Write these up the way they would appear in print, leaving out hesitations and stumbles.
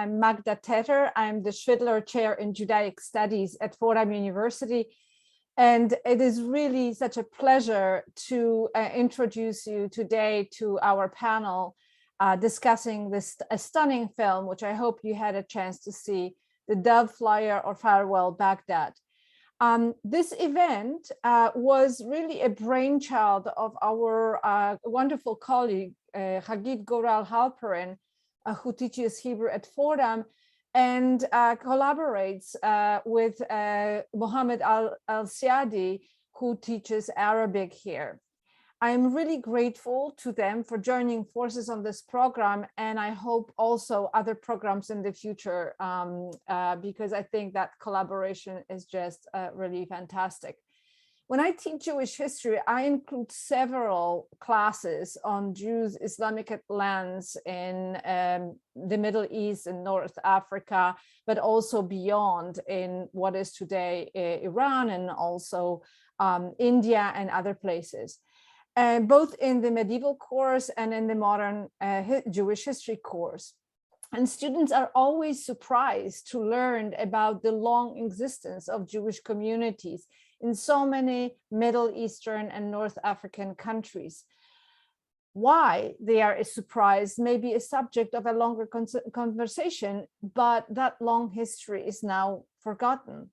I'm Magda Tetter. I'm the Schwidler Chair in Judaic Studies at Fordham University. And it is really such a pleasure to introduce you today to our panel discussing this stunning film, which I hope you had a chance to see, The Dove Flyer or Farewell Baghdad. This event was really a brainchild of our wonderful colleague, Hagit Galor Halperin, who teaches Hebrew at Fordham and collaborates with Mohamed Alsiadi, who teaches Arabic here. I'm really grateful to them for joining forces on this program, and I hope also other programs in the future, because I think that collaboration is just really fantastic. When I teach Jewish history, I include several classes on Jews' Islamic lands in the Middle East and North Africa, but also beyond in what is today Iran and also India and other places. Both in the medieval course and in the modern Jewish history course. And students are always surprised to learn about the long existence of Jewish communities in so many Middle Eastern and North African countries. Why they are surprised may be a subject of a longer conversation, but that long history is now forgotten.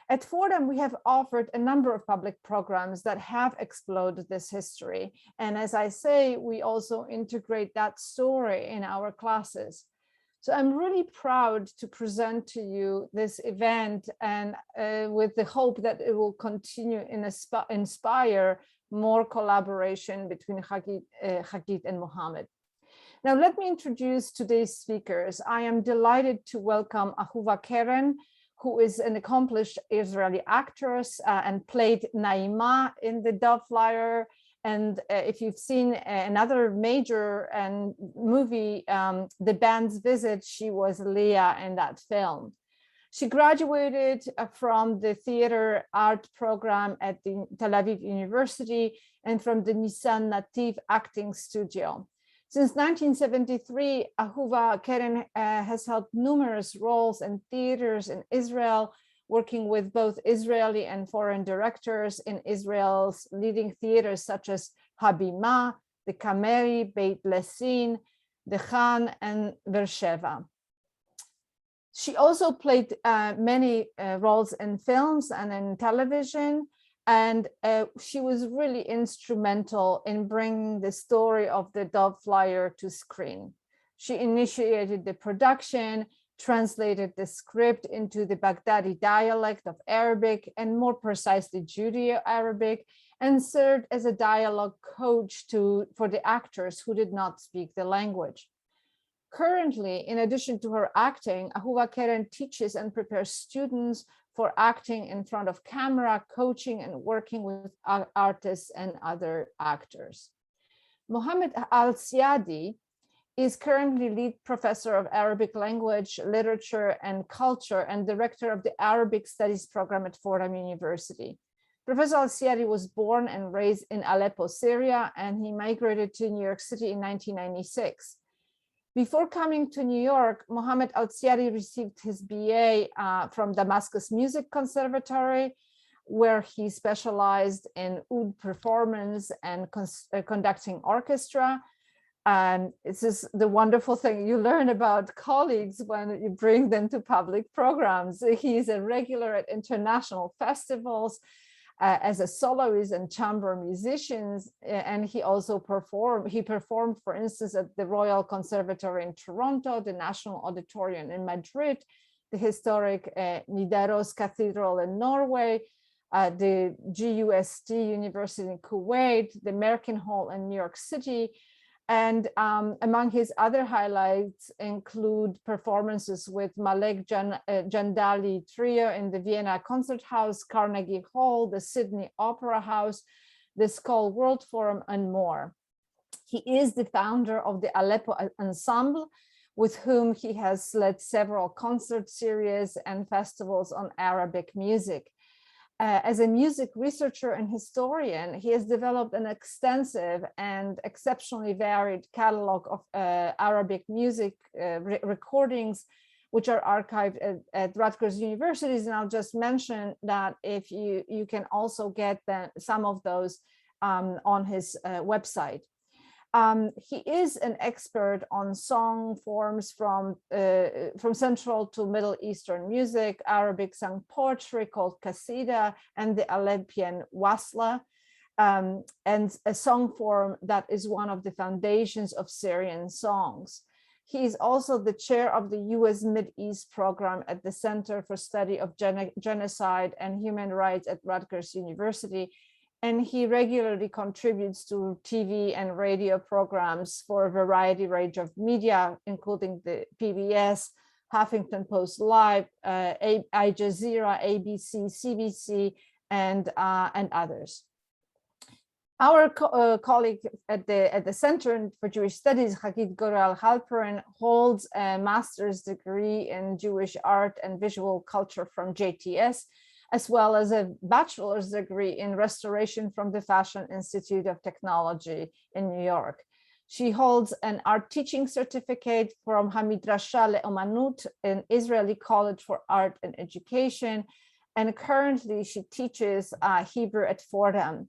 At Fordham, we have offered a number of public programs that have explored this history. And as I say, we also integrate that story in our classes. So I'm really proud to present to you this event, and with the hope that it will continue to inspire more collaboration between Hagit and Mohamed. Now, let me introduce today's speakers. I am delighted to welcome Ahuva Keren, who is an accomplished Israeli actress and played Naima in The Dove Flyer. And if you've seen another major movie, The Band's Visit, she was Leah in that film. She graduated from the theater art program at the Tel Aviv University and from the Nissan Nativ acting studio. Since 1973, Ahuva Keren has held numerous roles in theaters in Israel, working with both Israeli and foreign directors in Israel's leading theaters such as Habima, the Kameri, Beit Lesin, the Khan, and Beersheva. She also played many roles in films and in television, and she was really instrumental in bringing the story of The Dove Flyer to screen. She initiated the production, translated the script into the Baghdadi dialect of Arabic, and more precisely Judeo-Arabic, and served as a dialogue coach for the actors who did not speak the language. Currently, in addition to her acting, Ahuva Keren teaches and prepares students for acting in front of camera, coaching and working with artists and other actors. Mohamed Alsiadi is currently lead professor of Arabic language, literature, and culture, and director of the Arabic Studies program at Fordham University. Professor Alsiadi was born and raised in Aleppo, Syria, and he migrated to New York City in 1996. Before coming to New York, Mohamed Alsiadi received his BA from Damascus Music Conservatory, where he specialized in oud performance and conducting orchestra. And this is the wonderful thing you learn about colleagues when you bring them to public programs. He is a regular at international festivals as a soloist and chamber musicians, and he also performed, for instance, at the Royal Conservatory in Toronto, the National Auditorium in Madrid, the historic Nidaros Cathedral in Norway, the GUST University in Kuwait, the American Hall in New York City. And among his other highlights include performances with Malek Jandali Trio in the Vienna Concert House, Carnegie Hall, the Sydney Opera House, the Skoll World Forum, and more. He is the founder of the Aleppo Ensemble, with whom he has led several concert series and festivals on Arabic music. As a music researcher and historian, he has developed an extensive and exceptionally varied catalog of Arabic music recordings, which are archived at Rutgers universities. And I'll just mention that if you can also get some of those on his website. He is an expert on song forms from Central to Middle Eastern music, Arabic sung poetry called Qasida, and the Aleppian Wasla, and a song form that is one of the foundations of Syrian songs. He is also the chair of the U.S. Mideast program at the Center for Study of Genocide and Human Rights at Rutgers University. And he regularly contributes to TV and radio programs for a variety range of media, including the PBS, Huffington Post Live, Al Jazeera, ABC, CBC, and others. Our colleague at the Center for Jewish Studies, Hagit Galor Halperin, holds a master's degree in Jewish art and visual culture from JTS, as well as a bachelor's degree in restoration from the Fashion Institute of Technology in New York. She holds an art teaching certificate from Hamidrasha Le'omanut, an Israeli College for Art and Education, and currently she teaches Hebrew at Fordham,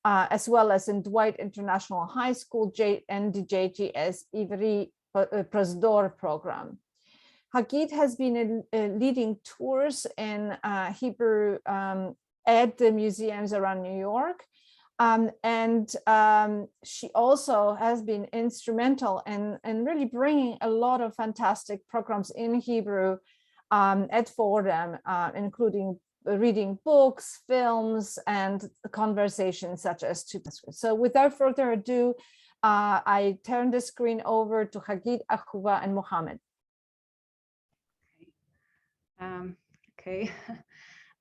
as well as in Dwight International High School and the JTS Ivri Prosdor program. Hagit has been leading tours in Hebrew at the museums around New York. And she also has instrumental instrumental in really bringing a lot of fantastic programs in Hebrew at Fordham, including reading books, films, and conversations such as today. So without further ado, I turn the screen over to Hagit, Ahuva, and Mohamed.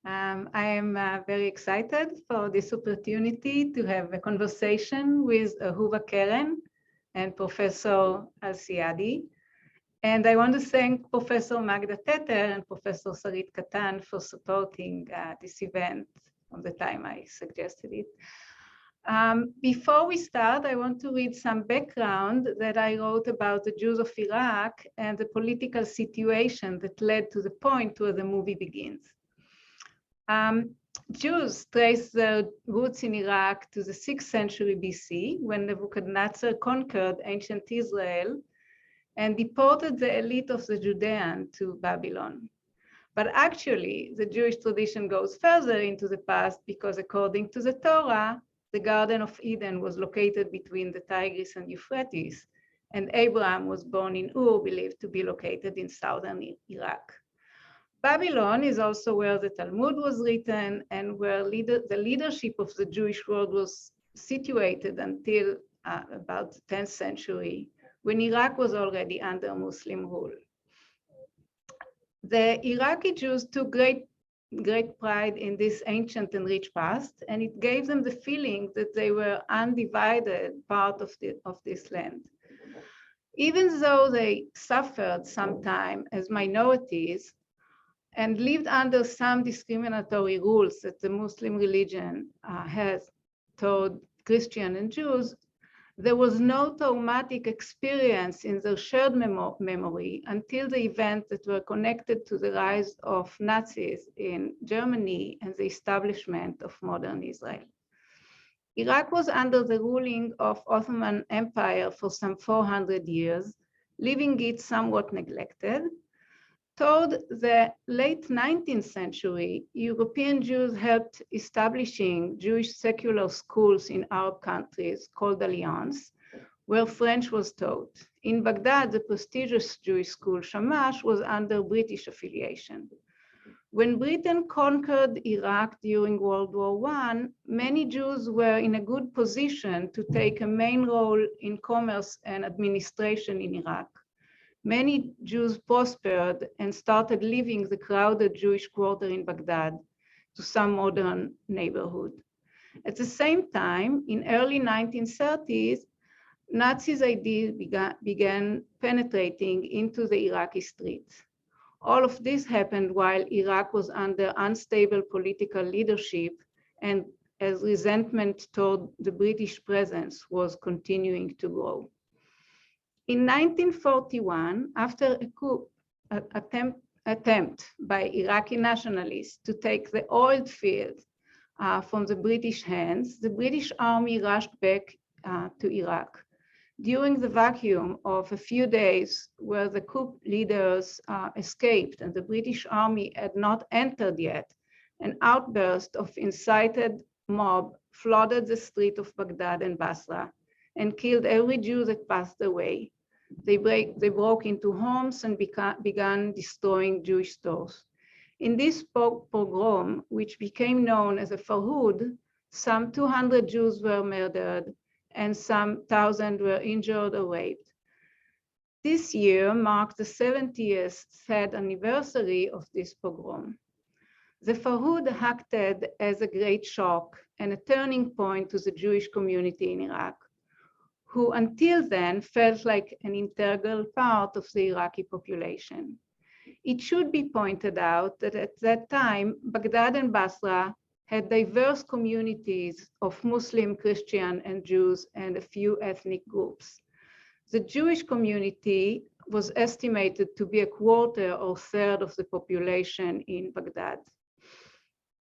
I am very excited for this opportunity to have a conversation with Ahuva Keren and Professor Alsiadi. And I want to thank Professor Magda Teter and Professor Sarit Katan for supporting this event from the time I suggested it. Before we start, I want to read some background that I wrote about the Jews of Iraq and the political situation that led to the point where the movie begins. Jews trace their roots in Iraq to the 6th century BC, when Nebuchadnezzar conquered ancient Israel and deported the elite of the Judeans to Babylon. But actually, the Jewish tradition goes further into the past because according to the Torah, the Garden of Eden was located between the Tigris and Euphrates, and Abraham was born in Ur, believed to be located in southern Iraq. Babylon is also where the Talmud was written and where the leadership of the Jewish world was situated until about the 10th century, when Iraq was already under Muslim rule. The Iraqi Jews took great pride in this ancient and rich past, and it gave them the feeling that they were undivided part of this land. Even though they suffered sometime as minorities and lived under some discriminatory rules that the Muslim religion has toward Christian and Jews, there was no traumatic experience in their shared memory until the events that were connected to the rise of Nazis in Germany and the establishment of modern Israel. Iraq was under the ruling of Ottoman Empire for some 400 years, leaving it somewhat neglected. Toward the late 19th century, European Jews helped establishing Jewish secular schools in Arab countries called Alliance, where French was taught. In Baghdad, the prestigious Jewish school Shamash was under British affiliation. When Britain conquered Iraq during World War I, many Jews were in a good position to take a main role in commerce and administration in Iraq. Many Jews prospered and started leaving the crowded Jewish quarter in Baghdad to some modern neighborhood. At the same time, in early 1930s, Nazis' ideas began penetrating into the Iraqi streets. All of this happened while Iraq was under unstable political leadership and as resentment toward the British presence was continuing to grow. In 1941, after a coup attempt by Iraqi nationalists to take the oil field from the British hands, the British army rushed back to Iraq. During the vacuum of a few days where the coup leaders escaped and the British army had not entered yet, an outburst of incited mob flooded the street of Baghdad and Basra and killed every Jew that passed the way. They broke into homes and began destroying Jewish stores. In this pogrom, which became known as a Farhud, some 200 Jews were murdered and some 1,000 were injured or raped. This year marked the 70th sad anniversary of this pogrom. The Farhud acted as a great shock and a turning point to the Jewish community in Iraq, who until then felt like an integral part of the Iraqi population. It should be pointed out that at that time, Baghdad and Basra had diverse communities of Muslim, Christian, and Jews, and a few ethnic groups. The Jewish community was estimated to be a quarter or third of the population in Baghdad.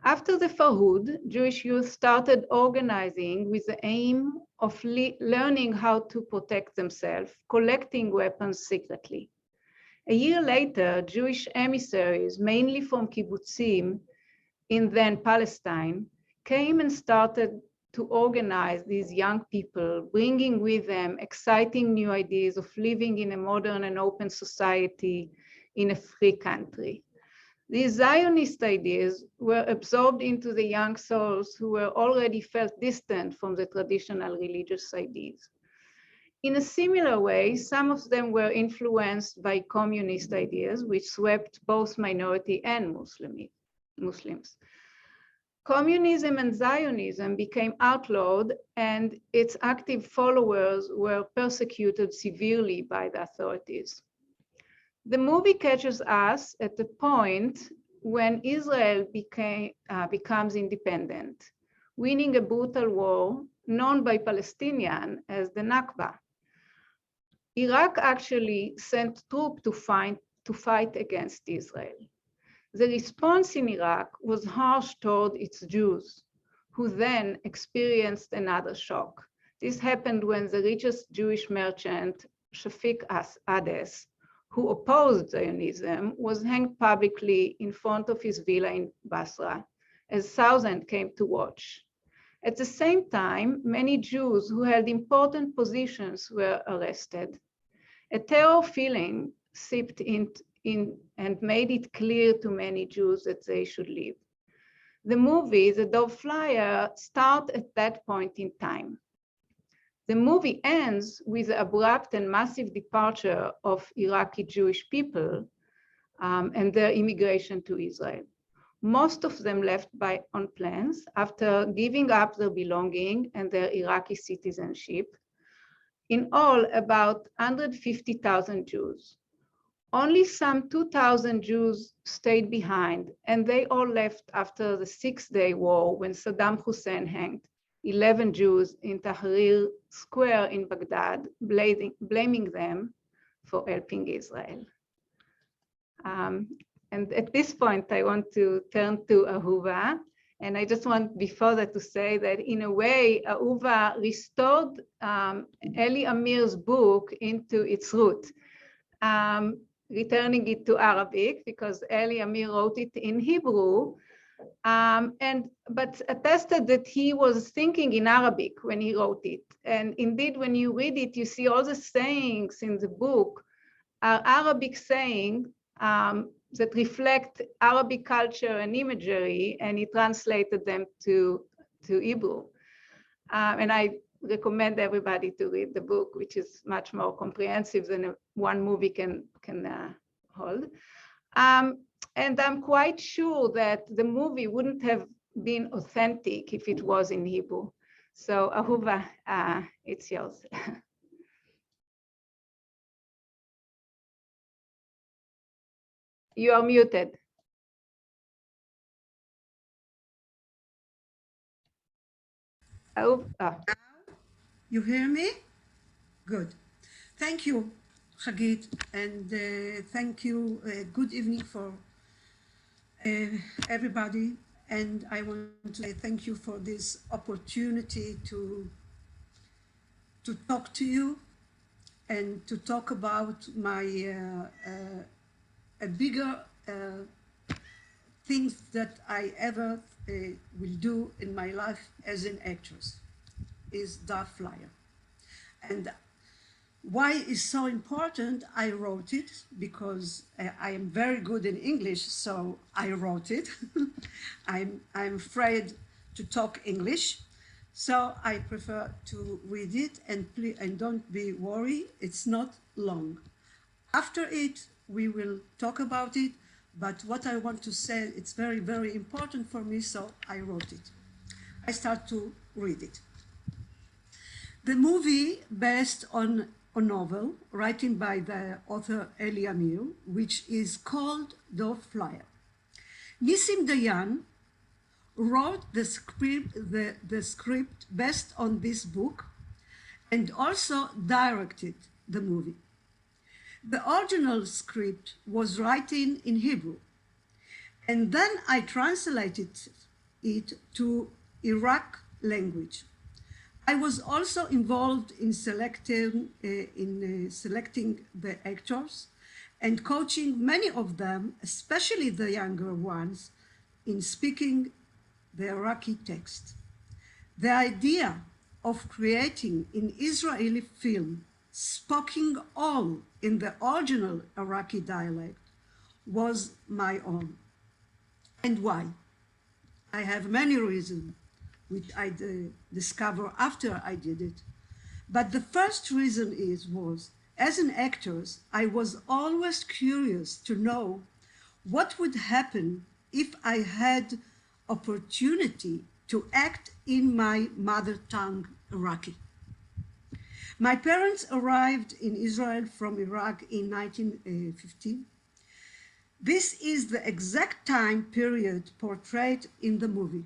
After the Farhud, Jewish youth started organizing with the aim of learning how to protect themselves, collecting weapons secretly. A year later, Jewish emissaries, mainly from kibbutzim in then Palestine, came and started to organize these young people, bringing with them exciting new ideas of living in a modern and open society in a free country. These Zionist ideas were absorbed into the young souls who were already felt distant from the traditional religious ideas. In a similar way, some of them were influenced by communist ideas, which swept both minority and Muslims. Communism and Zionism became outlawed, and its active followers were persecuted severely by the authorities. The movie catches us at the point when Israel becomes independent, winning a brutal war known by Palestinians as the Nakba. Iraq actually sent troops to fight against Israel. The response in Iraq was harsh toward its Jews, who then experienced another shock. This happened when the richest Jewish merchant, Shafiq Ades, who opposed Zionism, was hanged publicly in front of his villa in Basra, as thousands came to watch. At the same time, many Jews who held important positions were arrested. A terror feeling seeped in and made it clear to many Jews that they should leave. The movie, The Dove Flyer, starts at that point in time. The movie ends with the abrupt and massive departure of Iraqi Jewish people and their immigration to Israel. Most of them left on planes after giving up their belonging and their Iraqi citizenship. In all, about 150,000 Jews. Only some 2,000 Jews stayed behind, and they all left after the Six-Day War when Saddam Hussein hanged 11 Jews in Tahrir Square in Baghdad, blaming them for helping Israel. And at this point, I want to turn to Ahuva. And I just want before that to say that in a way, Ahuva restored Eli Amir's book into its root, returning it to Arabic because Eli Amir wrote it in Hebrew, but attested that he was thinking in Arabic when he wrote it. And indeed, when you read it, you see all the sayings in the book are Arabic sayings that reflect Arabic culture and imagery, and he translated them to Hebrew. And I recommend everybody to read the book, which is much more comprehensive than one movie can hold. And I'm quite sure that the movie wouldn't have been authentic if it was in Hebrew. So Ahuva, it's yours. You are muted. Oh, You hear me? Good. Thank you, Hagit, and thank you. Good evening for everybody. And I want to say thank you for this opportunity to talk to you and to talk about my a bigger things that I ever will do in my life as an actress is the flyer. And why is so important? I wrote it because I am very good in English, so I wrote it. I'm afraid to talk English, so I prefer to read it, and don't be worried, it's not long. After it, we will talk about it, but what I want to say, it's very, very important for me, so I wrote it. I start to read it. The movie based on a novel written by the author Eli Amir, which is called The Flyer. Nissim Dayan wrote the script based on this book and also directed the movie. The original script was written in Hebrew, and then I translated it to Iraq language. I was also involved in selecting the actors and coaching many of them, especially the younger ones, in speaking the Iraqi text. The idea of creating an Israeli film spoken all in the original Iraqi dialect was my own. And why? I have many reasons, which I discovered after I did it. But the first reason was, as an actress, I was always curious to know what would happen if I had opportunity to act in my mother tongue, Iraqi. My parents arrived in Israel from Iraq in 1915. This is the exact time period portrayed in the movie.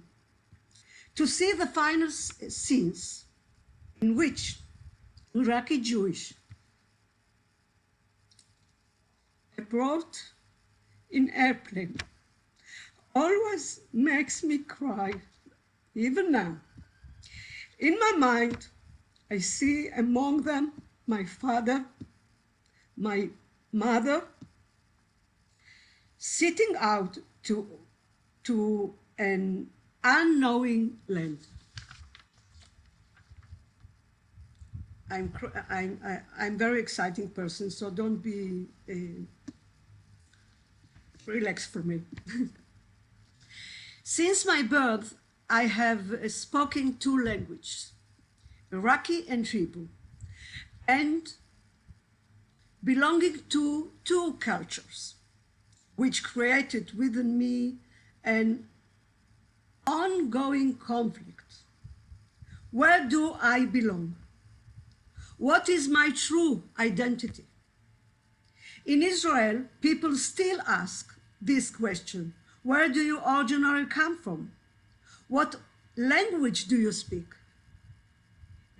To see the final scenes in which Iraqi Jewish brought in airplane always makes me cry, even now. In my mind, I see among them my father, my mother, sitting out to an unknowing land. I'm very exciting person, so don't be relaxed for me. Since my birth, I have spoken two languages, Iraqi and Hebrew, and belonging to two cultures, which created within me an ongoing conflict. Where do I belong? What is my true identity? In Israel, people still ask this question. Where do you originally come from? What language do you speak?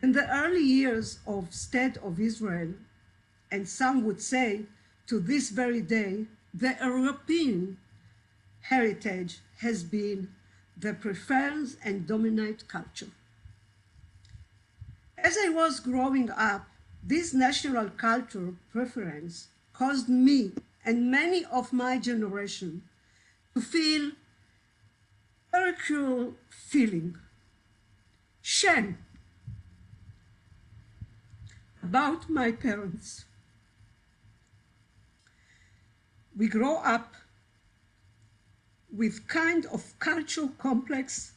In the early years of State of Israel, and some would say to this very day, the European heritage has been the preferred and dominant culture. As I was growing up, this national culture preference caused me and many of my generation to feel a cruel feeling, shame about my parents. We grow up with kind of cultural complex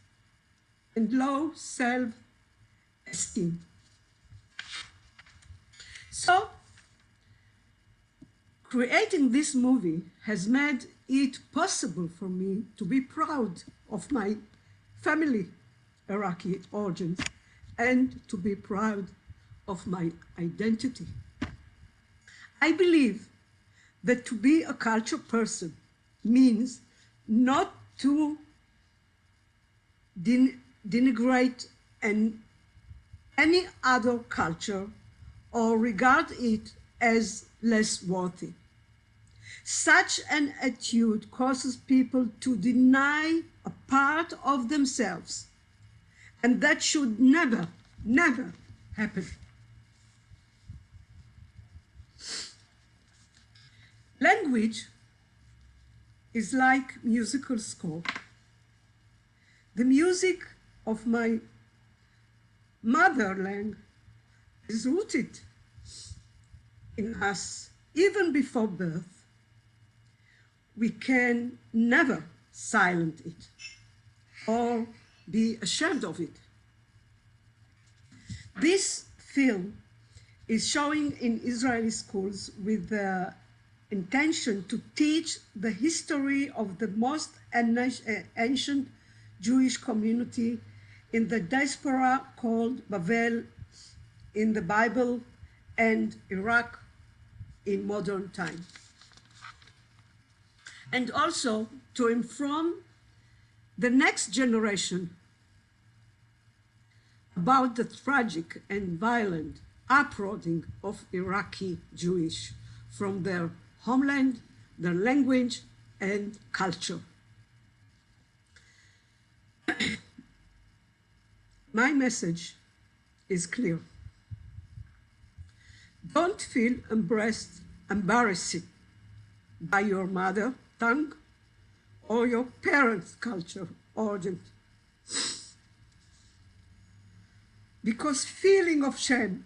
and low self-esteem. So, creating this movie has made it possible for me to be proud of my family Iraqi origins and to be proud of my identity. I believe that to be a culture person means not to denigrate any other culture or regard it as less worthy. Such an attitude causes people to deny a part of themselves, and that should never, never happen. Language is like musical score. The music of my motherland is rooted in us even before birth. We can never silence it or be ashamed of it. This film is showing in Israeli schools with the intention to teach the history of the most ancient Jewish community in the diaspora called Babel in the Bible and Iraq in modern time. And also to inform the next generation about the tragic and violent uprooting of Iraqi Jewish from their homeland, their language, and culture. My message is clear. Don't feel embarrassed by your mother tongue or your parents' culture origin, because feeling of shame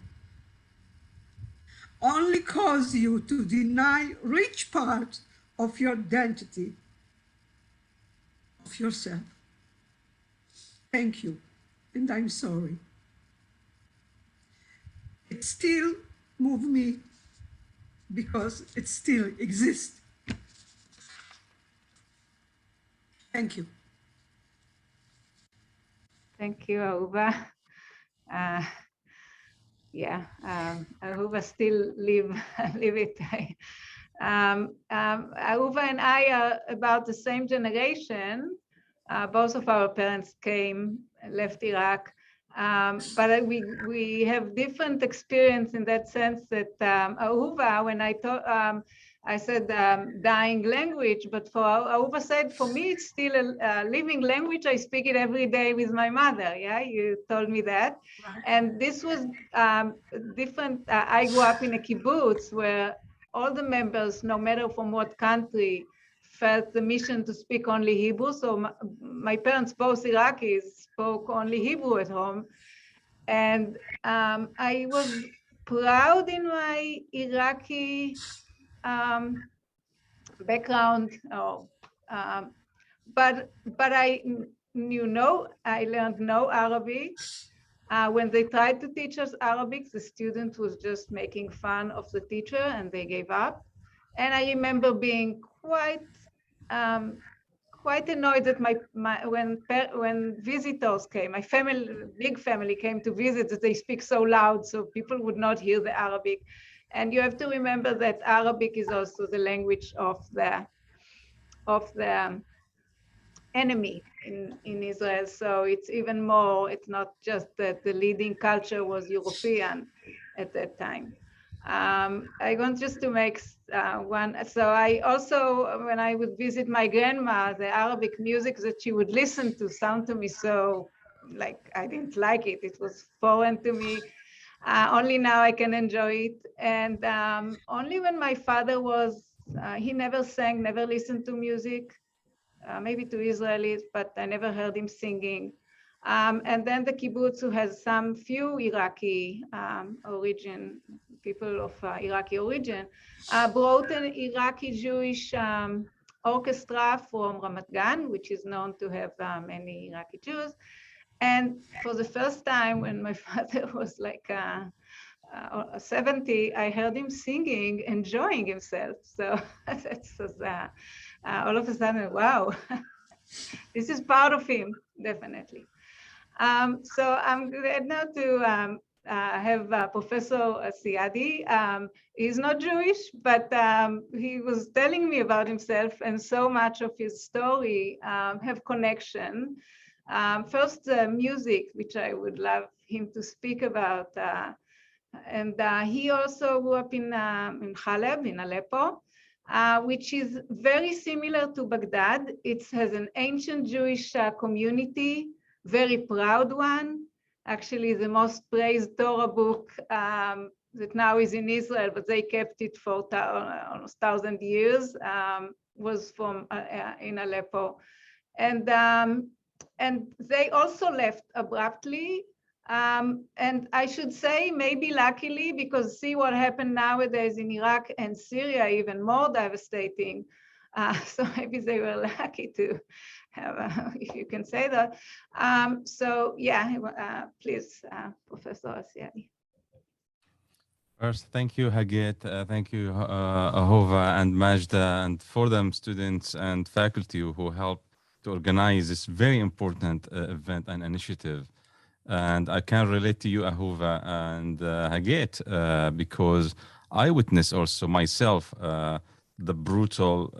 only cause you to deny rich part of your identity, of yourself. Thank you, and I'm sorry. It still moves me because it still exists. Thank you. Thank you, Ahuva. Yeah, Ahuva still live it. Ahuva and I are about the same generation. Both of our parents left Iraq, but we have different experience in that sense that Ahuva, when I said dying language, but for Ahuva said, for me, it's still a living language. I speak it every day with my mother. Yeah, you told me that. Right. And this was different. I grew up in a kibbutz where all the members, no matter from what country, felt the mission to speak only Hebrew. So my parents, both Iraqis, spoke only Hebrew at home. And I was proud in my Iraqi background, but I learned no Arabic. When they tried to teach us Arabic, the student was just making fun of the teacher and they gave up. And I remember being quite annoyed that when visitors came, my family, big family, came to visit, that they speak so loud so people would not hear the Arabic. And you have to remember that Arabic is also the language of the enemy in Israel. So it's even more, it's not just that the leading culture was European at that time. I want just to make one. So I also, when I would visit my grandma, the Arabic music that she would listen to sound to me so like I didn't like it. It was foreign to me. Only now I can enjoy it. And only when my father was, he never sang, never listened to music, maybe to Israelis, but I never heard him singing. And then the kibbutz, who has some few Iraqi origin, people of Iraqi origin, brought an Iraqi Jewish orchestra from Ramat Gan, which is known to have many Iraqi Jews. And for the first time, when my father was like 70, I heard him singing, enjoying himself. So that was all of a sudden, wow, this is part of him, definitely. So I'm glad now to I have Professor Alsiadi. He's not Jewish, but he was telling me about himself, and so much of his story have connection. First, music, which I would love him to speak about. And he also grew up in Haleb, in Aleppo, which is very similar to Baghdad. It has an ancient Jewish community, very proud one. Actually, the most praised Torah book that now is in Israel, but they kept it for almost 1,000 years, was from in Aleppo. And they also left abruptly. And I should say, maybe luckily, because see what happened nowadays in Iraq and Syria, even more devastating. So maybe they were lucky to have, if you can say that. So yeah, please, Professor Alsiadi. First, thank you, Hagit. Thank you, Ahuva and Majda and Fordham students and faculty who helped to organize this very important event and initiative. And I can relate to you, Ahuva and Hagit, because I witnessed also myself the brutal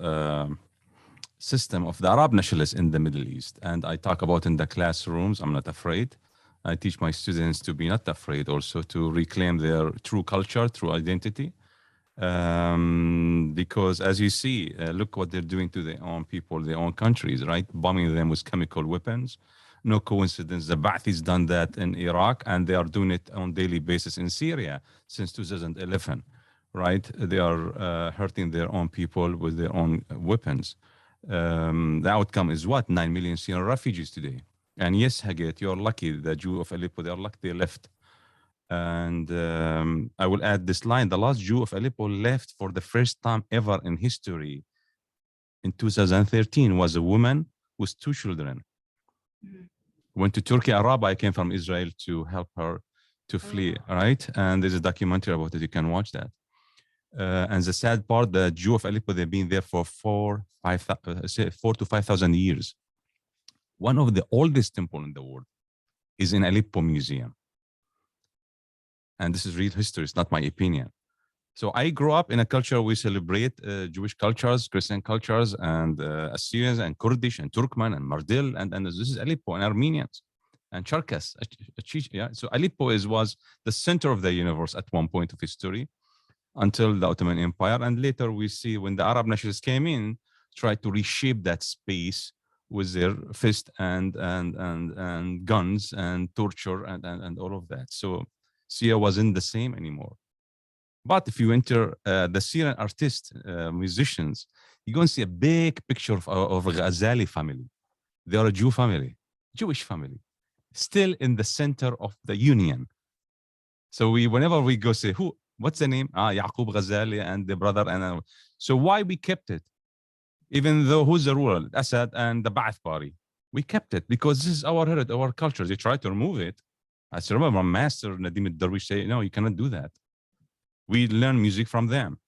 system of the Arab nationalists in the Middle East. And I talk about in the classrooms, I'm not afraid. I teach my students to be not afraid, also to reclaim their true culture, true identity. Because as you see, look what they're doing to their own people, their own countries, right? Bombing them with chemical weapons. No coincidence, the Ba'athis done that in Iraq, and they are doing it on a daily basis in Syria since 2011, right? They are hurting their own people with their own weapons. The outcome is what? 9 million Syrian refugees today. And yes, Hagit, you're lucky, the Jew of Aleppo, they are lucky they left. And I will add this line, the last Jew of Aleppo left for the first time ever in history in 2013 was a woman with 2 children. Went to Turkey, Arab, I came from Israel to help her to flee, right? And there's a documentary about it, you can watch that. And the sad part, the Jew of Aleppo, they've been there for 4 to 5,000 years. One of the oldest temples in the world is in Aleppo Museum. And this is real history, it's not my opinion. So I grew up in a culture we celebrate Jewish cultures, Christian cultures, and Assyrians and Kurdish and Turkmen and Mardil, and this is Aleppo and Armenians and Cherkess. Yeah? So Aleppo was the center of the universe at one point of history until the Ottoman Empire. And later we see when the Arab nationalists came in, tried to reshape that space with their fist and guns and torture and all of that. So Syria wasn't the same anymore. But if you enter the Syrian artists, musicians, you're going to see a big picture of Ghazali family. They are a Jew family, Jewish family, still in the center of the union. So whenever we go say, what's the name? Yaqub Ghazali and the brother. So why we kept it? Even though who's the ruler? Assad and the Ba'ath party. We kept it because this is our heritage, our culture. They tried to remove it. I still remember my master, Nadim al-Darwish, say, no, you cannot do that. We learn music from them.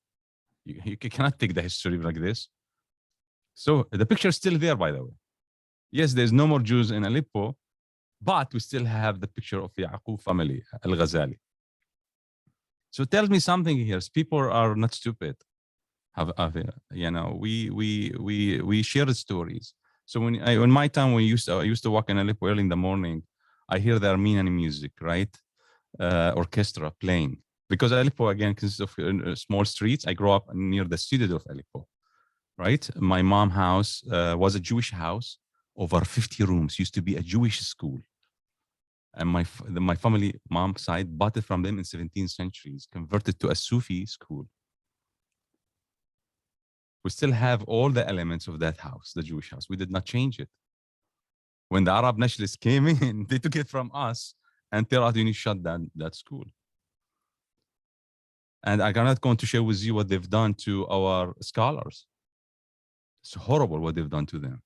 You cannot take the history like this. So the picture is still there, by the way. Yes, there's no more Jews in Aleppo, but we still have the picture of the Yaqub family, al-Ghazali. So tell me something here. People are not stupid. You know, we share stories. So in my time, I used to walk in Aleppo early in the morning, I hear the Armenian music, right? Orchestra playing. Because Aleppo, again, consists of small streets. I grew up near the studio of Aleppo, right? My mom's house was a Jewish house, over 50 rooms, used to be a Jewish school. And my family, mom's side, bought it from them in 17th centuries, converted to a Sufi school. We still have all the elements of that house, the Jewish house. We did not change it. When the Arab nationalists came in, they took it from us and tell us you need to shut down that school. And I cannot go on to share with you what they've done to our scholars. It's horrible what they've done to them.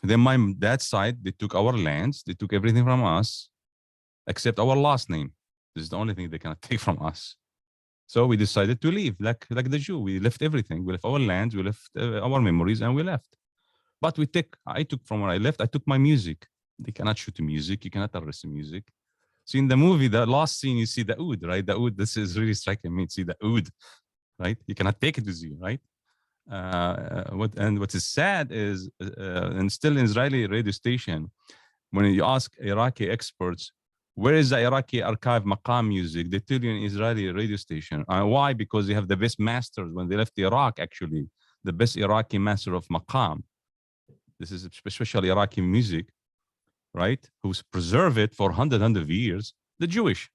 Then my dad's side, they took our lands, they took everything from us, except our last name. This is the only thing they cannot take from us. So we decided to leave, like the Jew. We left everything. We left our lands, we left our memories, and we left. But I took from where I left, I took my music. They cannot shoot music, you cannot arrest music. So in the movie, the last scene, you see the oud, right? The oud, this is really striking me. See the oud, right? You cannot take it with you, right? What is sad is, and still in Israeli radio station, when you ask Iraqi experts, where is the Iraqi archive maqam music? They tell you in Israeli radio station. Why? Because they have the best masters. When they left Iraq, actually, the best Iraqi master of maqam. This is especially Iraqi music, right? Who's preserved it for 100 years, the Jewish.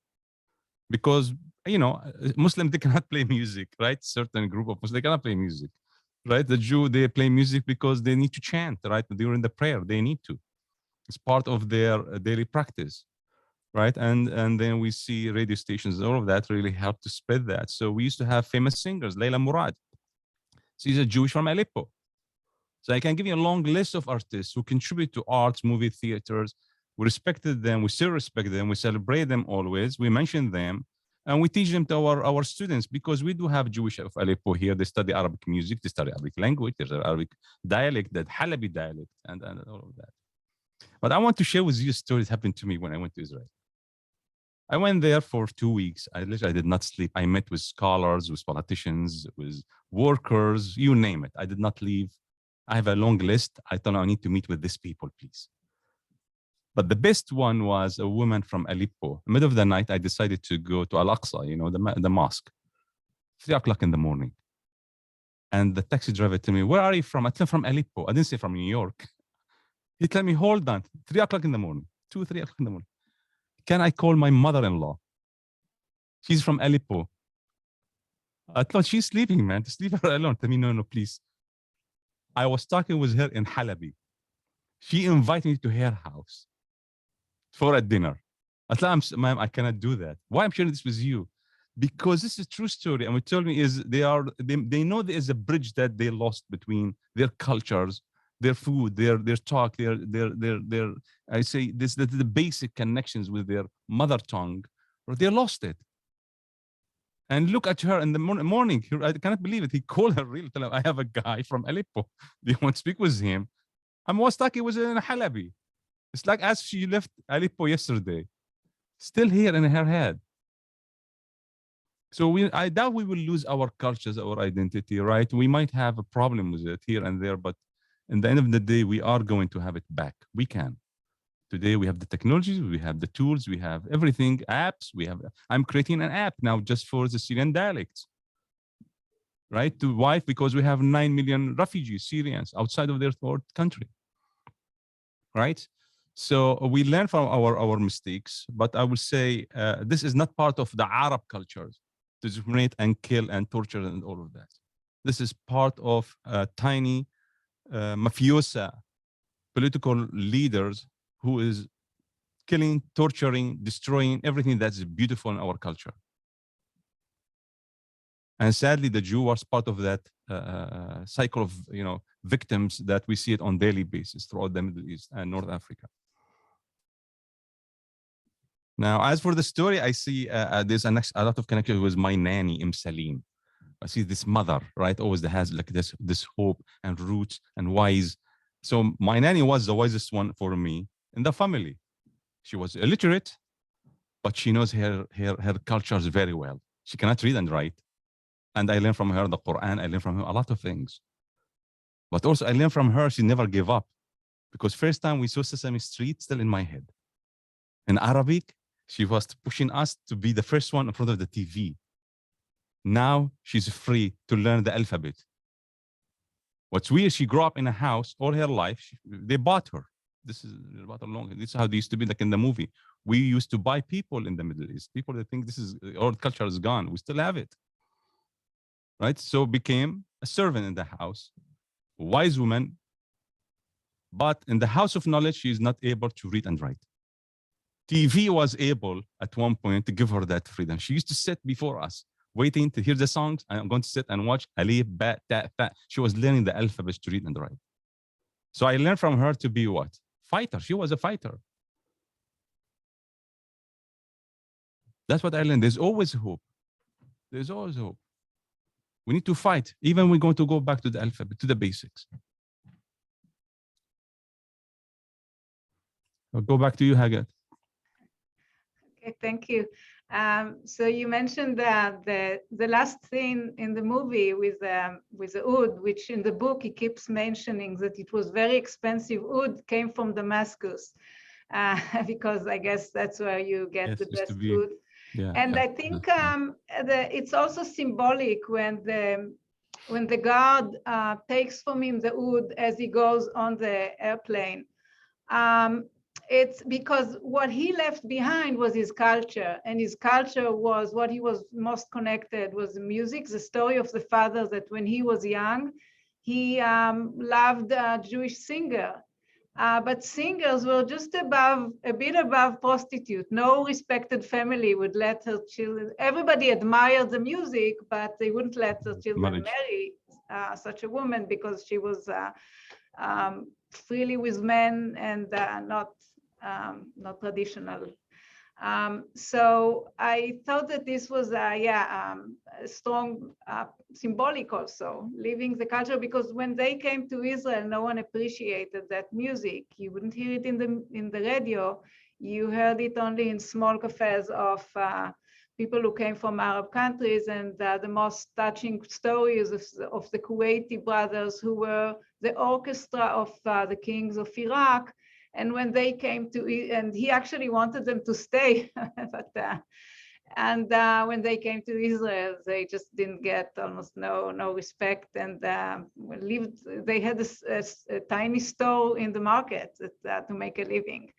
Because, you know, Muslims, they cannot play music, right? Certain group of Muslims, they cannot play music, right? The Jew, they play music because they need to chant, right? During the prayer, they need to. It's part of their daily practice, right? And then we see radio stations, all of that really help to spread that. So we used to have famous singers, Layla Murad. She's a Jewish from Aleppo. So I can give you a long list of artists who contribute to arts, movie theaters. We respected them, we still respect them, we celebrate them always, we mention them, and we teach them to our students, because we do have Jewish of Aleppo here. They study Arabic music, they study Arabic language, there's an Arabic dialect, that Halabi dialect, and all of that. But I want to share with you a story that happened to me when I went to Israel. I went there for 2 weeks. I literally did not sleep. I met with scholars, with politicians, with workers, you name it. I did not leave. I have a long list. I thought I need to meet with these people, please. But the best one was a woman from Aleppo. In the middle of the night, I decided to go to Al-Aqsa, you know, the mosque, 3 o'clock in the morning. And the taxi driver told me, where are you from? I said, from Aleppo. I didn't say from New York. He told me, hold on, 3 o'clock in the morning, 2, 3 o'clock in the morning. Can I call my mother-in-law? She's from Aleppo. I thought, she's sleeping, man. Just leave her alone. Tell me, no, no, please. I was talking with her in Halabi. She invited me to her house for a dinner. I thought, ma'am, I cannot do that. Why I'm sharing this with you? Because this is a true story. And what told me is they know there is a bridge that they lost between their cultures, their food, their talk, their I say this, the basic connections with their mother tongue, or they lost it. And look at her in the morning. I cannot believe it. He called her really. Tell her, I have a guy from Aleppo. Do you want to speak with him? I was talking with her in Halabi. It's like as she left Aleppo yesterday, still here in her head. So I doubt we will lose our cultures, our identity, right? We might have a problem with it here and there, but in the end of the day, we are going to have it back. We can. Today, we have the technologies, we have the tools, we have everything, apps. I'm creating an app now just for the Syrian dialects, right? Because we have 9 million refugees, Syrians, outside of their country, right? So we learn from our mistakes, but I will say this is not part of the Arab cultures to discriminate and kill and torture and all of that. This is part of tiny mafiosa political leaders who is killing, torturing, destroying everything that's beautiful in our culture. And sadly, the Jew was part of that cycle of victims that we see it on daily basis throughout the Middle East and North Africa. Now, as for the story, I see there's a lot of connection with my nanny, Salim. I see this mother, right, always has like this hope and roots and wise. So my nanny was the wisest one for me in the family. She was illiterate, but she knows her cultures very well. She cannot read and write. And I learned from her the Quran. I learned from her a lot of things. But also I learned from her, she never gave up. Because first time we saw Sesame Street, still in my head. In Arabic, she was pushing us to be the first one in front of the TV. Now she's free to learn the alphabet. What's weird, she grew up in a house all her life. They bought her. This is about this is how they used to be like in the movie. We used to buy people in the Middle East. People that think this is old culture is gone. We still have it. Right? So became a servant in the house, a wise woman, but in the house of knowledge, she is not able to read and write. TV was able at one point to give her that freedom. She used to sit before us, waiting to hear the songs. I'm going to sit and watch Alif, Ba, Ta, Fa. She was learning the alphabet to read and write. So I learned from her to be what? Fighter. She was a fighter. That's what I learned. There's always hope. There's always hope. We need to fight, even we're going to go back to the alphabet, to the basics. I'll go back to you, Hagit. Okay, thank you. So you mentioned that the last scene in the movie with the oud, which in the book he keeps mentioning that it was very expensive oud, came from Damascus, because I guess that's where you get Yes, the used to best be. oud. Yeah. And yeah, I think yeah. it's also symbolic when the guard takes from him the oud as he goes on the airplane. It's because what he left behind was his culture, and his culture was what he was most connected was the music, the story of the father that when he was young, he loved a Jewish singer. But singers were just a bit above prostitute. No respected family would let her children, everybody admired the music, but they wouldn't let their children marry such a woman because she was freely with men and not traditional. So I thought that this was a strong symbolic also, living the culture, because when they came to Israel, no one appreciated that music. You wouldn't hear it in the radio. You heard it only in small cafes of people who came from Arab countries, and the most touching stories of the Kuwaiti brothers who were the orchestra of the kings of Iraq. And when they came to, and he actually wanted them to stay, but when they came to Israel, they just didn't get almost no respect, and they had a tiny store in the market to make a living.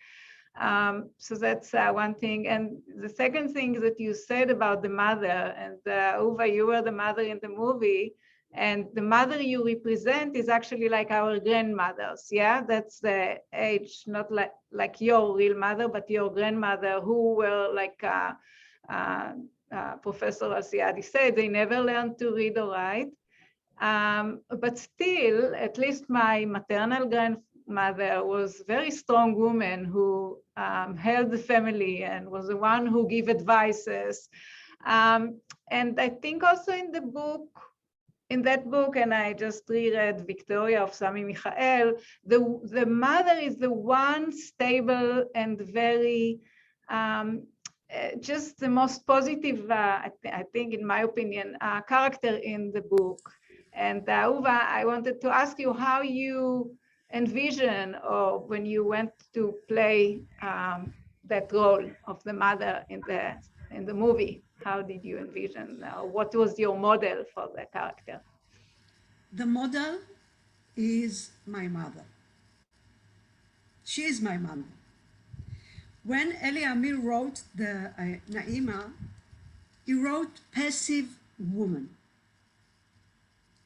So that's one thing. And the second thing that you said about the mother, and Ahuva, you were the mother in the movie, and the mother you represent is actually like our grandmothers. Yeah, that's the age, not like your real mother, but your grandmother, who were like Professor Alsiadi said, they never learned to read or write. But still, at least my maternal grandmother was a very strong woman who held the family and was the one who gave advices. And I think also in that book, and I just reread Victoria of Sami Michael, the mother is the one stable and very, just the most positive, I think, in my opinion, character in the book. And Ahuva, I wanted to ask you how you envision, or when you went to play that role of the mother in the movie, how did you envision, what was your model for the character? The model is my mother. She is my mother. When Eli Amir wrote the Naima, he wrote passive woman,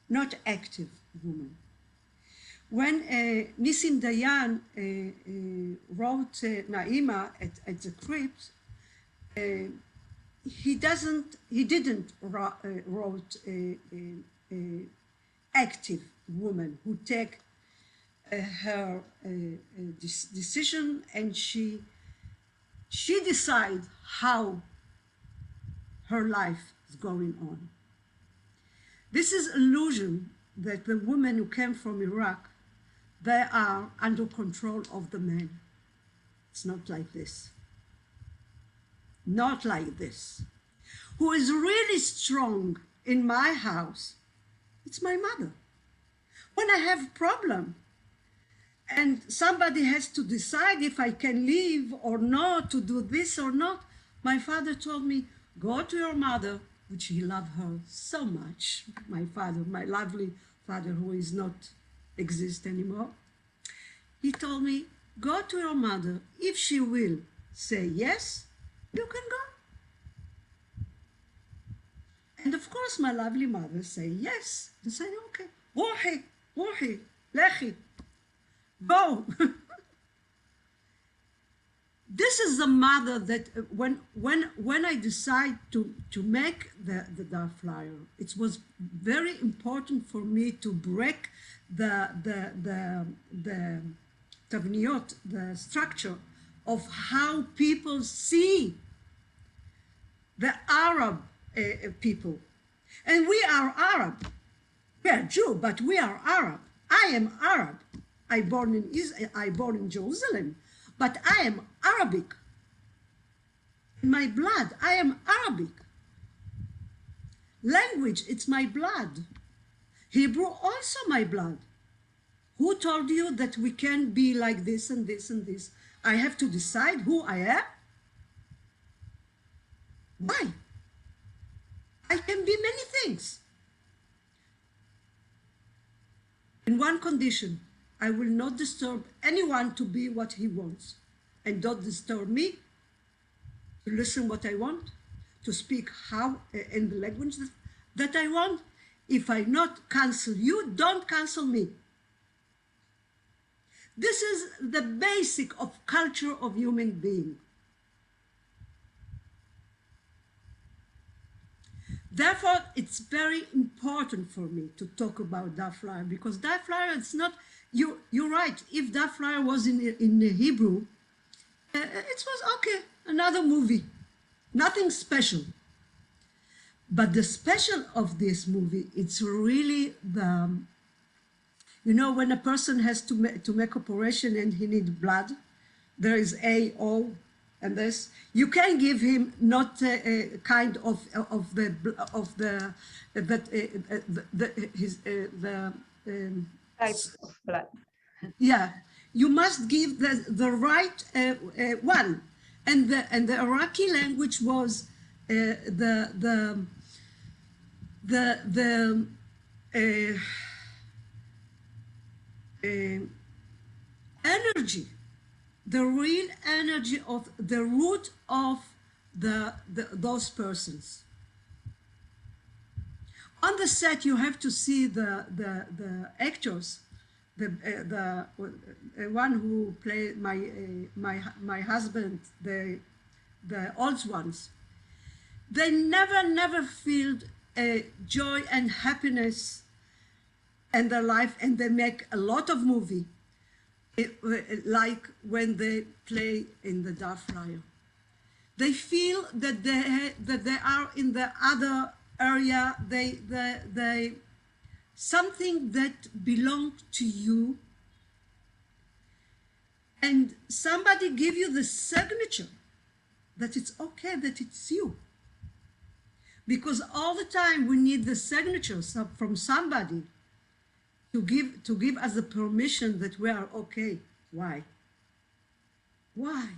not active woman. When Nissim Dayan wrote Naima at the crypt, he didn't wrote active woman who take her decision, and she decides how her life is going on. This is illusion that the women who came from Iraq, they are under control of the men. It's not like this. Not like this. Who is really strong in my house, it's my mother. When I have a problem and somebody has to decide if I can leave or not, to do this or not, my father told me, go to your mother, which he loved her so much, my father, my lovely father who is not exist anymore. He told me, go to your mother. If she will say yes, you can go. And of course, my lovely mother say yes. And say, okay, ruhi, lechi, go. This is the mother that when I decide to make the Dark Flyer, it was very important for me to break the tavniyot, the structure of how people see the Arab people. And we are Arab. We are Jew, but we are Arab. I am Arab. I born in Jerusalem, but I am Arabic. in my blood. I am Arabic. Language, it's my blood. Hebrew, also my blood. Who told you that we can be like this and this and this? I have to decide who I am? Why? I can be many things. In one condition, I will not disturb anyone to be what he wants, and don't disturb me to listen what I want, to speak how in the language that I want. If I not cancel you, don't cancel me. This is the basic of culture of human being. Therefore, it's very important for me to talk about that flyer, because that flyer, it's not, you're right, if that flyer was in Hebrew, it was okay, another movie, nothing special. But the special of this movie, it's really the, you know, when a person has to make operation and he needs blood, there is A, O, and this, you can give him not a kind of Type of blood. Yeah, you must give the right one, and the Iraqi language was the energy, the real energy of the root of those persons. On the set, you have to see the actors, the one who played my husband, the old ones. They never feel joy and happiness in their life, and they make a lot of movie, like when they play in the Dark Flyer. They feel that they are in the other area, they something that belongs to you, and somebody give you the signature that it's okay, that it's you. Because all the time we need the signatures from somebody to give us the permission that we are okay. Why? Why?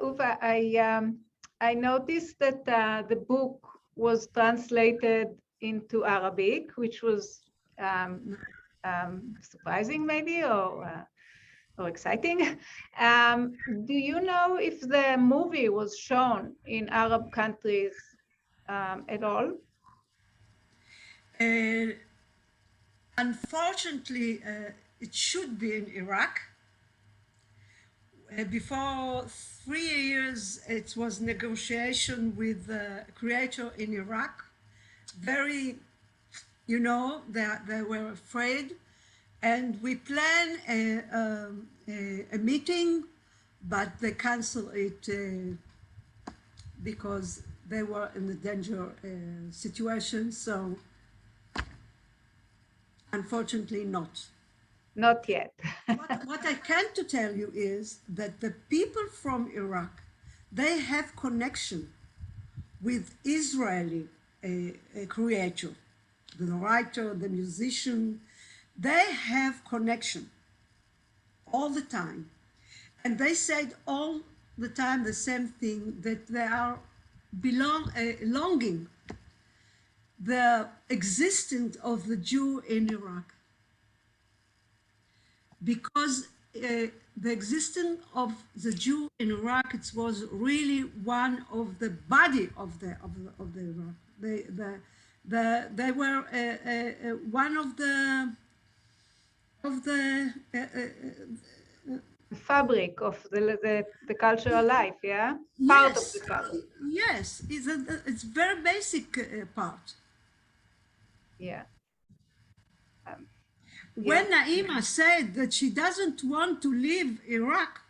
Uva, I noticed that the book was translated into Arabic, which was surprising maybe, or exciting. Do you know if the movie was shown in Arab countries at all? Unfortunately, it should be in Iraq. Before 3 years, it was negotiation with the creator in Iraq. Very, you know, they were afraid. And we planned a meeting, but they canceled it because they were in a danger situation. So unfortunately not. Not yet. What I can to tell you is that the people from Iraq, they have connection with Israeli creator, the writer, the musician. They have connection all the time. And they said all the time the same thing, that they are longing the existence of the Jew in Iraq. Because the existence of the Jew in Iraq, it was really one of the body of the Iraq. They were one of the fabric of the cultural life, yeah? Yes, part of the culture. Yes, it's very basic part. Yeah. When Naima said that she doesn't want to leave Iraq,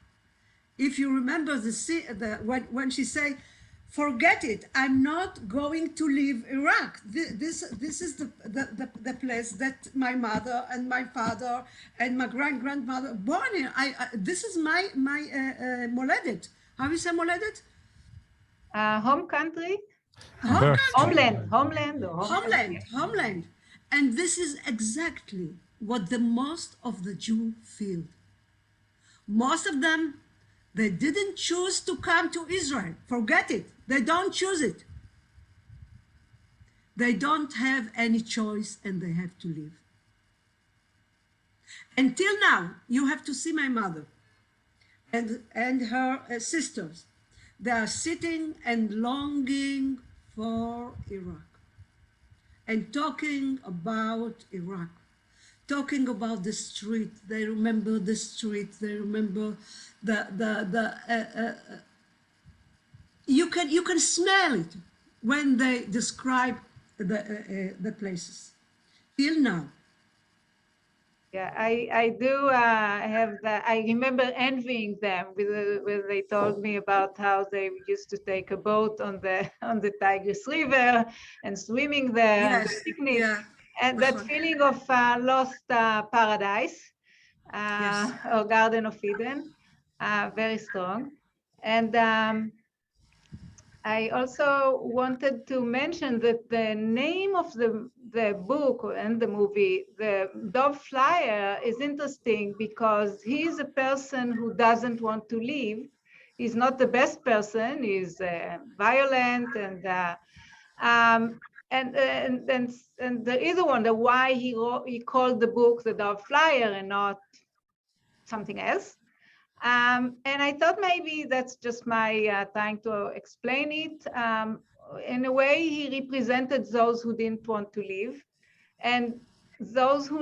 if you remember when she said, forget it. I'm not going to leave Iraq. This is the place that my mother and my father and my grandmother born in. This is my moledet. How you say moledet? Home country? Home Homeland. And this is exactly what the most of the Jew feel. Most of them, they didn't choose to come to Israel. Forget it. They don't choose it. They don't have any choice and they have to live. Until now, you have to see my mother and her sisters. They are sitting and longing for Iraq and talking about Iraq, talking about the street. They remember the street. They remember you can smell it when they describe the places. Till now. Yeah, I do have that. I remember envying them when they told me about how they used to take a boat on the Tigris River and swimming there, Yes, and the picnic, yeah. and that feeling of lost paradise Yes. or Garden of Eden, very strong. And I also wanted to mention that the name of the book and the movie, the Dove Flyer, is interesting because he's a person who doesn't want to leave. He's not the best person. He's violent, and there is a wonder why he called the book the Dove Flyer and not something else. And I thought maybe that's just my trying to explain it. In a way, he represented those who didn't want to leave, and those who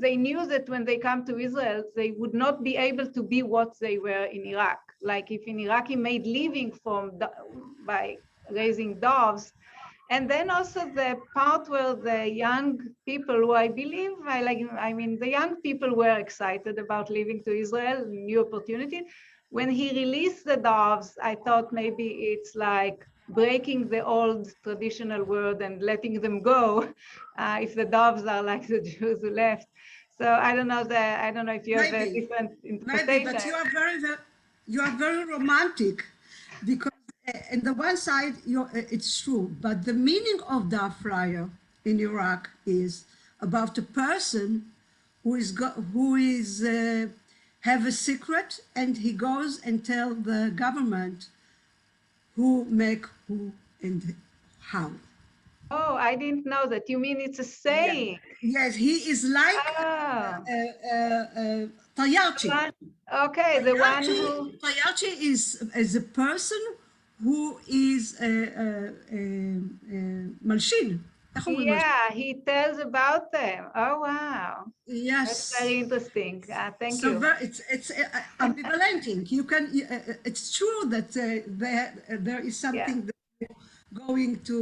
they knew that when they come to Israel, they would not be able to be what they were in Iraq. Like if an Iraqi made living by raising doves. And then also the part where the young people, who I believe, the young people were excited about leaving to Israel, new opportunity. When he released the doves, I thought maybe it's like breaking the old traditional world and letting them go, if the doves are like the Jews who left. So I don't know if you have a different interpretation. Maybe, but you are very romantic, because on the one side, it's true, but the meaning of the flyer in Iraq is about a person who have a secret, and he goes and tell the government who make who and how. Oh, I didn't know that. You mean it's a saying? Yeah. Yes, he is like Tayachi. Okay, the one who... Tayachi is a person who is Malshin. Yeah, he tells about them. Oh, wow. Yes. That's very interesting. Thank you. It's ambivalent. You can. It's true that there is something that going to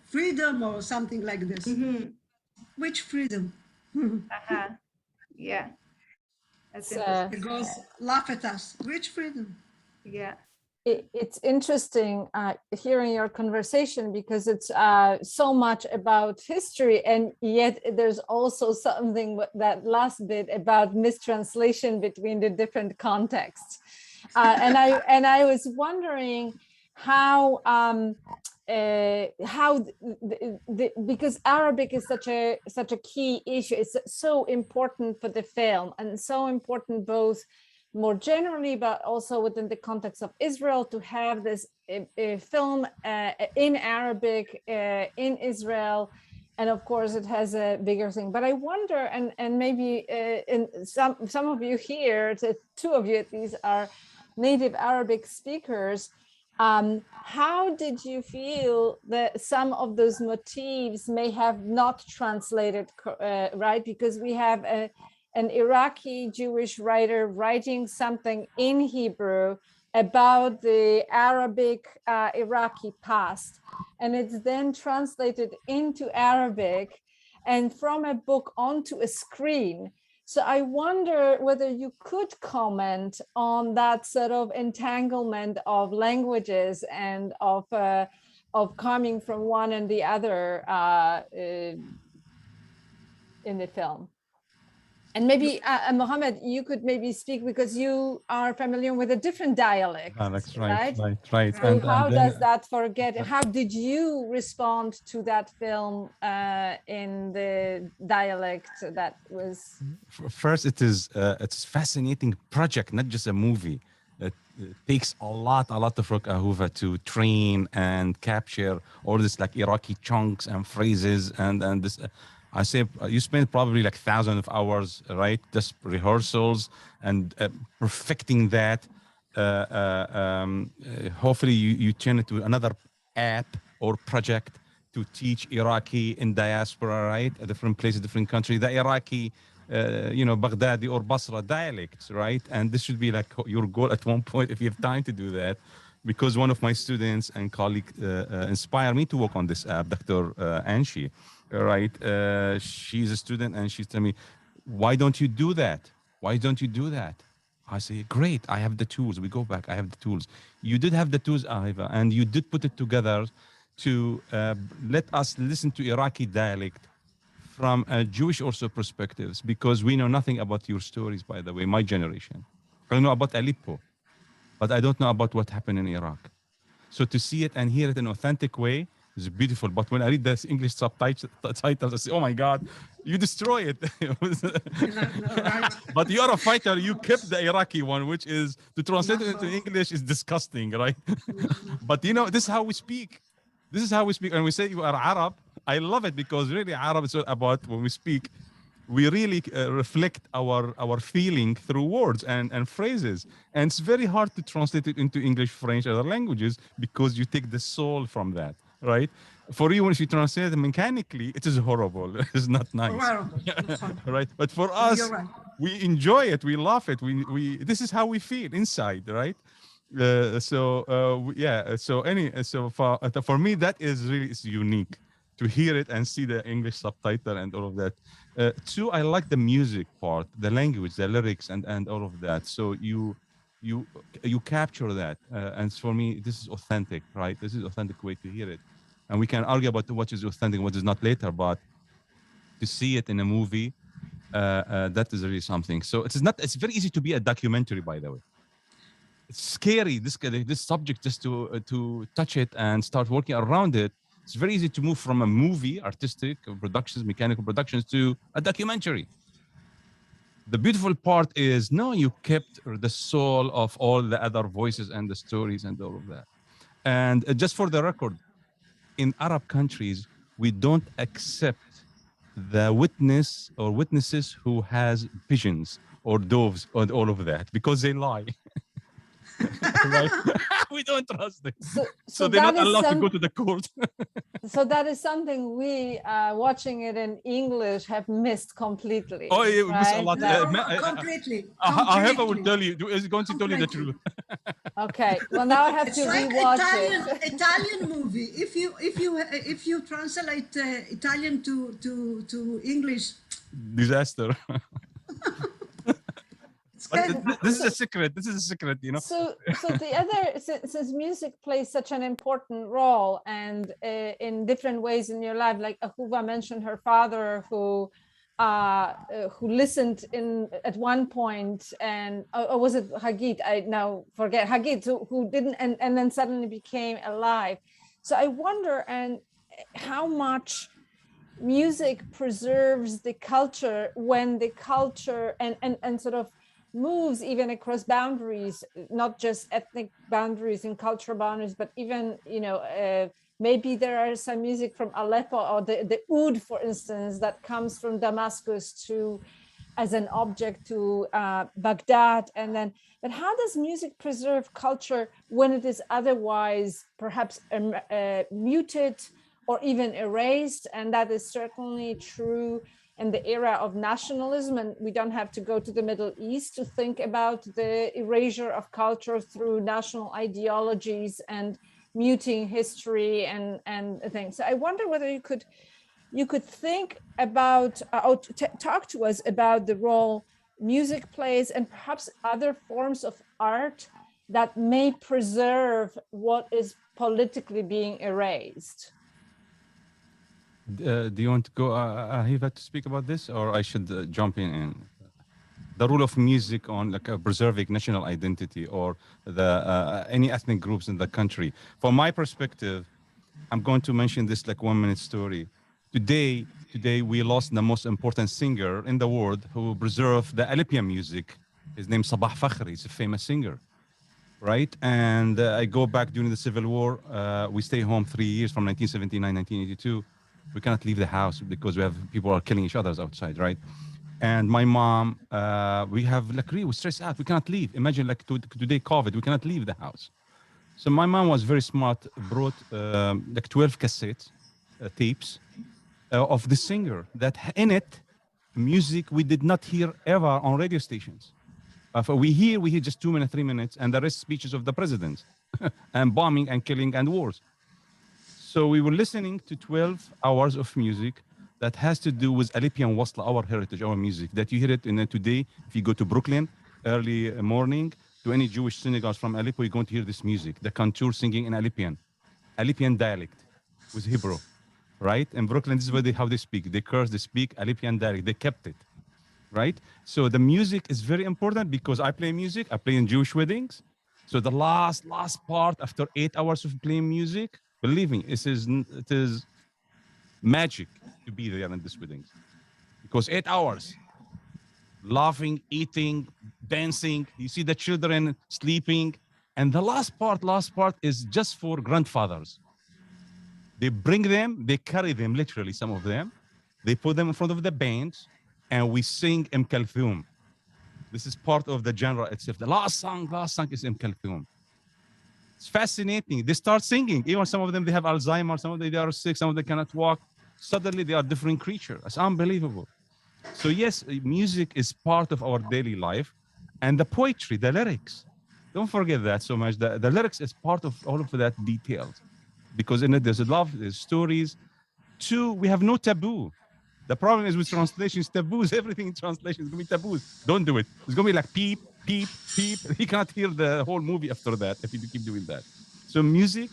freedom or something like this. Mm-hmm. Which freedom? Yeah. That's It interesting. goes laugh at us. Which freedom? Yeah. It's interesting hearing your conversation, because it's so much about history, and yet there's also something, that last bit about mistranslation between the different contexts. And I was wondering how because Arabic is such a key issue. It's so important for the film, and so important both more generally, but also within the context of Israel, to have this film in Arabic in Israel. And of course, it has a bigger thing. But I wonder, and maybe some of you here, the two of you at least, are native Arabic speakers. How did you feel that some of those motifs may have not translated right? Because we have an Iraqi Jewish writer writing something in Hebrew about the Arabic Iraqi past, and it's then translated into Arabic and from a book onto a screen. So I wonder whether you could comment on that sort of entanglement of languages and of coming from one and the other in the film. And maybe, Mohammed, you could maybe speak because you are familiar with a different dialect, That's right? right. So how does that how did you respond to that film in the dialect that was? First, it's fascinating project, not just a movie. It takes a lot of work, Ahuva, to train and capture all this like Iraqi chunks and phrases and this. I say you spend probably like thousands of hours, right? Just rehearsals and perfecting that. Hopefully you turn it to another app or project to teach Iraqi in diaspora, right? Different places, different countries, the Iraqi, Baghdadi or Basra dialects, right? And this should be like your goal at one point if you have time to do that, because one of my students and colleagues inspired me to work on this app, Dr. Anshi, right? She's a student and she's telling me, why don't you do that? Why don't you do that? I say, great, I have the tools. We go back, I have the tools. You did have the tools, Ahiva, and you did put it together to let us listen to Iraqi dialect from a Jewish also perspectives, because we know nothing about your stories, by the way, my generation. I know about Aleppo, but I don't know about what happened in Iraq. So to see it and hear it in an authentic way is beautiful. But when I read this English subtitles, I say, oh my God, you destroy it. Right. But you're a fighter, you kept the Iraqi one, which is, to translate it into English is disgusting, right? But this is how we speak. This is how we speak. And we say you are Arab. I love it because really Arab is all about, when we speak, we really reflect our feeling through words and phrases. And it's very hard to translate it into English, French, other languages, because you take the soul from that, right? For you, if you translate it mechanically, it is horrible. It's not nice. Horrible. Right? But for us, You're right. we enjoy it. We love it. This is how we feel inside, right? So for me, that is really unique to hear it and see the English subtitle and all of that. Two, I like the music part, the language, the lyrics, and all of that. So you capture that, and for me, this is authentic, right? This is authentic way to hear it, and we can argue about what is authentic, what is not later, but to see it in a movie, that is really something. So it's very easy to be a documentary, by the way. It's scary, this subject, just to touch it and start working around it. It's very easy to move from a movie, artistic productions, mechanical productions, to a documentary. The beautiful part is, no, you kept the soul of all the other voices and the stories and all of that. And just for the record, in Arab countries, we don't accept the witness or witnesses who has pigeons or doves and all of that, because they lie. Right? We don't trust them. So they're not allowed to go to the court. So that is something we, watching it in English, have missed completely. Oh, you right? miss a lot. Completely. However, will tell you, is going to tell you the truth. Okay. Well, now I have It's to like rewatch it. Italian movie. If you translate Italian to English, Disaster. But this is a secret. This is a secret, So the other, since music plays such an important role, and in different ways in your life, like Ahuva mentioned her father, who listened in at one point, and or was it Hagit? I now forget. Hagit, who didn't, and then suddenly became alive. So I wonder, and how much music preserves the culture when the culture and sort of moves even across boundaries, not just ethnic boundaries and cultural boundaries, but even, maybe there are some music from Aleppo or the oud, for instance, that comes from Damascus to as an object to Baghdad. And then, but how does music preserve culture when it is otherwise perhaps muted or even erased? And that is certainly true in the era of nationalism, and we don't have to go to the Middle East to think about the erasure of culture through national ideologies and muting history and things. So I wonder whether you could you could think about, or talk to us about the role music plays and perhaps other forms of art that may preserve what is politically being erased. Do you want to go, Ahuva, to speak about this, or I should jump in? The role of music on like preserving national identity or the any ethnic groups in the country. From my perspective, I'm going to mention this like 1 minute story. Today we lost the most important singer in the world who preserved the Alipian music. His name Sabah Fakhri. He's a famous singer, right? And I go back during the Civil War. We stay home 3 years from 1979, 1982. We cannot leave the house because we have people are killing each other outside, right? And my mom, we have like really, we stress out. We cannot leave. Imagine like today, COVID, we cannot leave the house. So my mom was very smart, brought like 12 cassette tapes of the singer that in it, music we did not hear ever on radio stations. We hear just 2 minutes, 3 minutes, and the rest speeches of the president and bombing and killing and wars. So we were listening to 12 hours of music that has to do with Alipian Wasla, our heritage, our music, that you hear it in today. If you go to Brooklyn early morning, to any Jewish synagogues from Aleppo, you're going to hear this music, the cantor singing in Alipian dialect with Hebrew, right? In Brooklyn, this is how they speak. They curse, they speak Alipian dialect. They kept it, right? So the music is very important because I play music. I play in Jewish weddings. So the last part after 8 hours of playing music, believe me, it is magic to be there in these weddings because 8 hours laughing, eating, dancing, you see the children sleeping, and the last part is just for grandfathers. They bring them, they carry them, literally some of them, they put them in front of the band, and we sing Kalthum. This is part of the genre itself. The last song is Kalthum. It's fascinating. They start singing. Even some of them, they have Alzheimer's. Some of them, they are sick. Some of them cannot walk. Suddenly, they are different creatures. It's unbelievable. So yes, music is part of our daily life. And the poetry, the lyrics. Don't forget that so much. The lyrics is part of all of that details. Because in it, there's love, there's stories. Two, we have no taboo. The problem is with translations, taboos, everything in translation is going to be taboos. Don't do it. It's going to be like peep, peep, peep. You cannot hear the whole movie after that if you keep doing that. So music,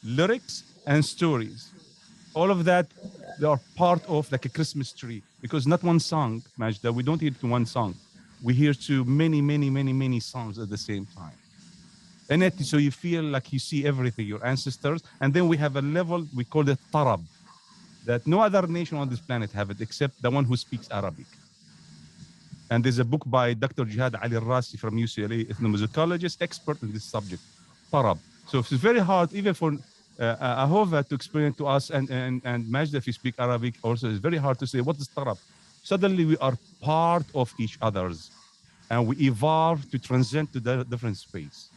lyrics, and stories, all of that, they are part of like a Christmas tree because not one song, Majda, we don't hear to one song. We hear to many songs at the same time. And it, so you feel like you see everything, your ancestors. And then we have a level, we call it tarab, that no other nation on this planet have it except the one who speaks Arabic. And there's a book by Dr. Jihad Ali Rasi from UCLA, ethnomusicologist, expert in this subject, tarab. So it's very hard, even for Ahuva to explain to us, and Majda, if you speak Arabic, also it's very hard to say, what is tarab? Suddenly we are part of each other's, and we evolve to transcend to the different space.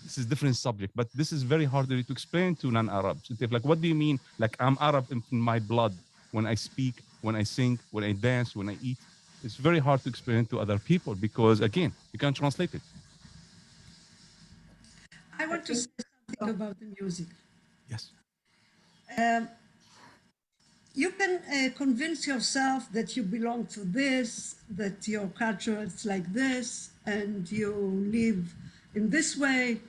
This is different subject, but this is very hard to explain to non-Arabs. Like, what do you mean? Like, I'm Arab in my blood. When I speak, when I sing, when I dance, when I eat, it's very hard to explain to other people because, again, you can't translate it. I want to say something about the music. Yes. You can convince yourself that you belong to this, that your culture is like this, and you live in this way,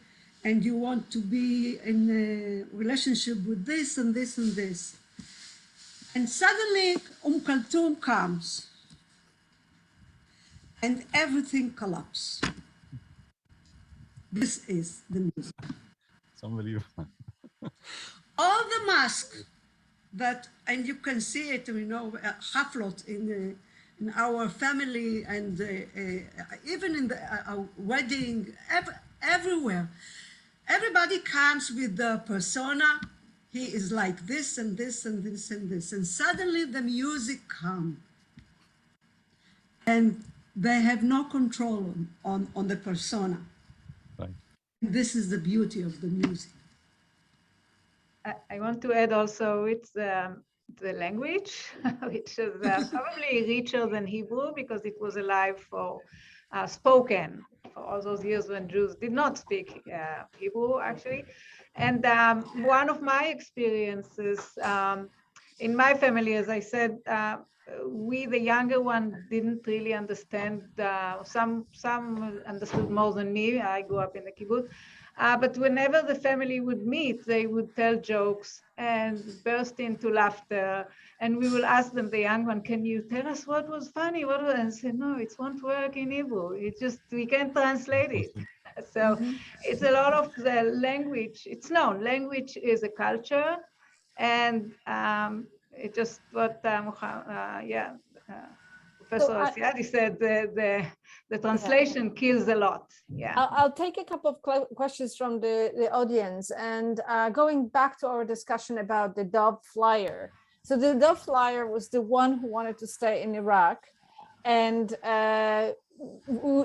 and you want to be in a relationship with this and this and this. And suddenly Kalthum comes and everything collapses. This is the music. It's unbelievable. All the masks that, and you can see it, you know, haflot in our family and even in the wedding, everywhere. Everybody comes with the persona. He is like this and this and this and this. And suddenly the music comes. And they have no control on the persona. Right. This is the beauty of the music. I want to add also it's the language, which is probably richer than Hebrew because it was alive for spoken for all those years when Jews did not speak Hebrew, actually. And one of my experiences in my family, as I said, we, the younger one, didn't really understand. Some understood more than me. I grew up in the kibbutz. But whenever the family would meet, they would tell jokes and burst into laughter. And we will ask them, the young one, can you tell us what was funny? What was, and say, no, it won't work in Hebrew. It just, we can't translate it. So it's a lot of the language. It's known. Language is a culture. And it just what, Professor Alsiadi said, the translation kills a lot. Yeah. I'll take a couple of questions from the audience, and going back to our discussion about the dove flyer. So the dove flyer was the one who wanted to stay in Iraq, and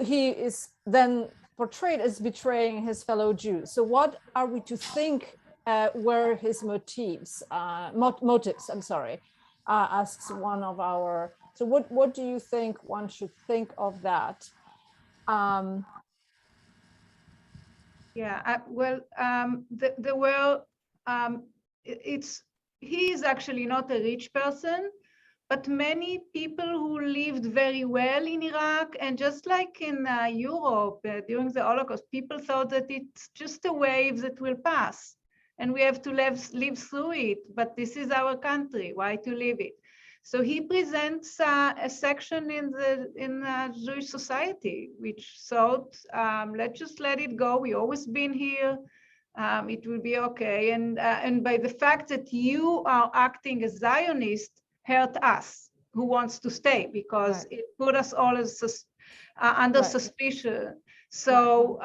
he is then portrayed as betraying his fellow Jews. So what are we to think were his motives? I'm sorry, asks one of our. So what do you think one should think of that? There were, he is actually not a rich person, but many people who lived very well in Iraq, and just like in Europe during the Holocaust, people thought that it's just a wave that will pass and we have to live through it, but this is our country, why to live it? So he presents a section in the Jewish society, which thought, let's just let it go. We always been here. It will be okay. And by the fact that you are acting as Zionist, hurt us who wants to stay, because it put us all as under suspicion. So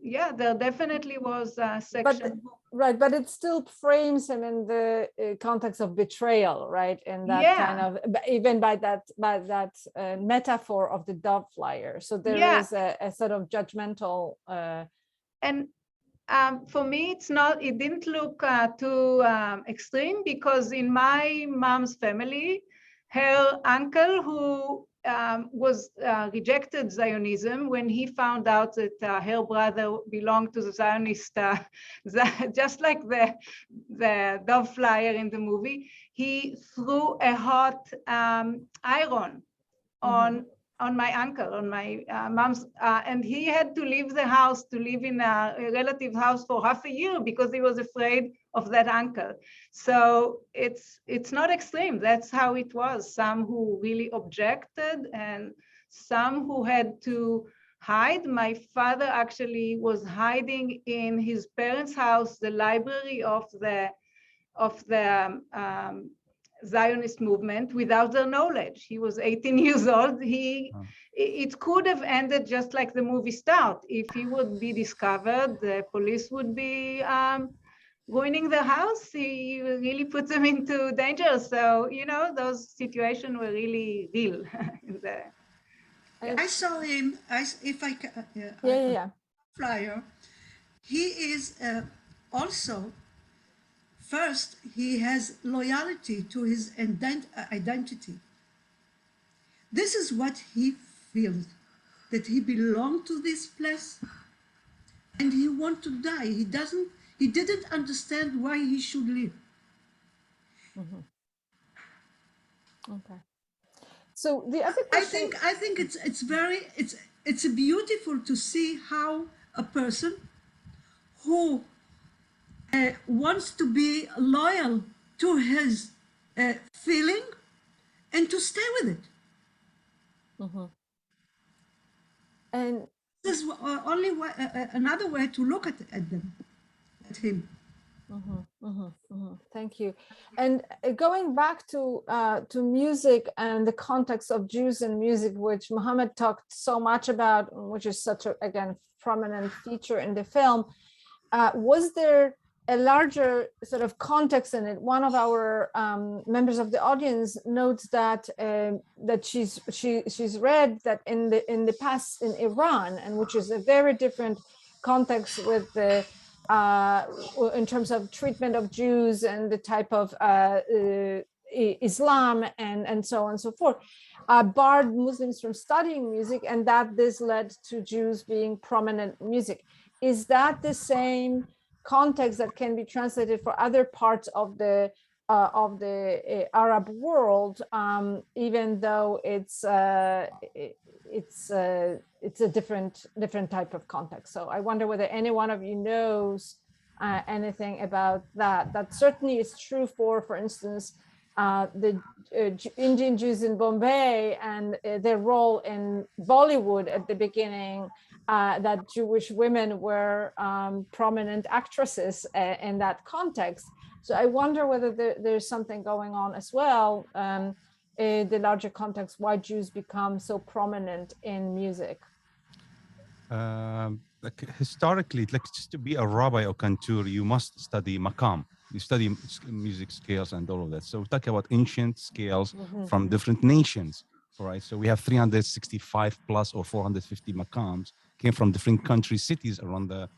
yeah, there definitely was a section. But it still frames him in the context of betrayal, right? And that kind of, even by that metaphor of the dove flyer. So there is a sort of judgmental. And for me, it didn't look too extreme, because in my mom's family, her uncle, who was rejected Zionism when he found out that her brother belonged to the Zionist, just like the dove flyer in the movie, he threw a hot iron on my uncle, on my mom's, and he had to leave the house, to live in a relative house for half a year because he was afraid of that uncle. So it's not extreme. That's how it was. Some who really objected and some who had to hide. My father actually was hiding in his parents' house, the library of the Zionist movement, without their knowledge. He was 18 years old. It could have ended just like the movie start. If he would be discovered, the police would be ruining the house. He really put them into danger. So, you know, those situations were really real. I saw him, flyer. He is also, first, he has loyalty to his identity. This is what he feels, that he belonged to this place and he wants to die. He didn't understand why he should live. Okay. So the other question, I think it's beautiful to see how a person who wants to be loyal to his feeling and to stay with it. And this is only another way to look at them, at him. Thank you. And going back to music and the context of Jews and music, which Mohamed talked so much about, which is such a, again, prominent feature in the film, was there a larger sort of context in it? One of our members of the audience notes that that she's read that in the past in Iran, and which is a very different context with the in terms of treatment of Jews and the type of Islam and so on and so forth, barred Muslims from studying music, and that this led to Jews being prominent in music. Is that the same context that can be translated for other parts of the of the Arab world, even though it's a different type of context. So I wonder whether any one of you knows anything about that. That certainly is true for instance, the Indian Jews in Bombay and their role in Bollywood at the beginning, that Jewish women were prominent actresses in that context. So I wonder whether there's something going on as well in the larger context, why Jews become so prominent in music. Like historically, like just to be a rabbi or cantor, you must study maqam. You study music scales and all of that. So we talk about ancient scales from different nations, right? So we have 365 plus or 450 maqams came from different countries, cities around the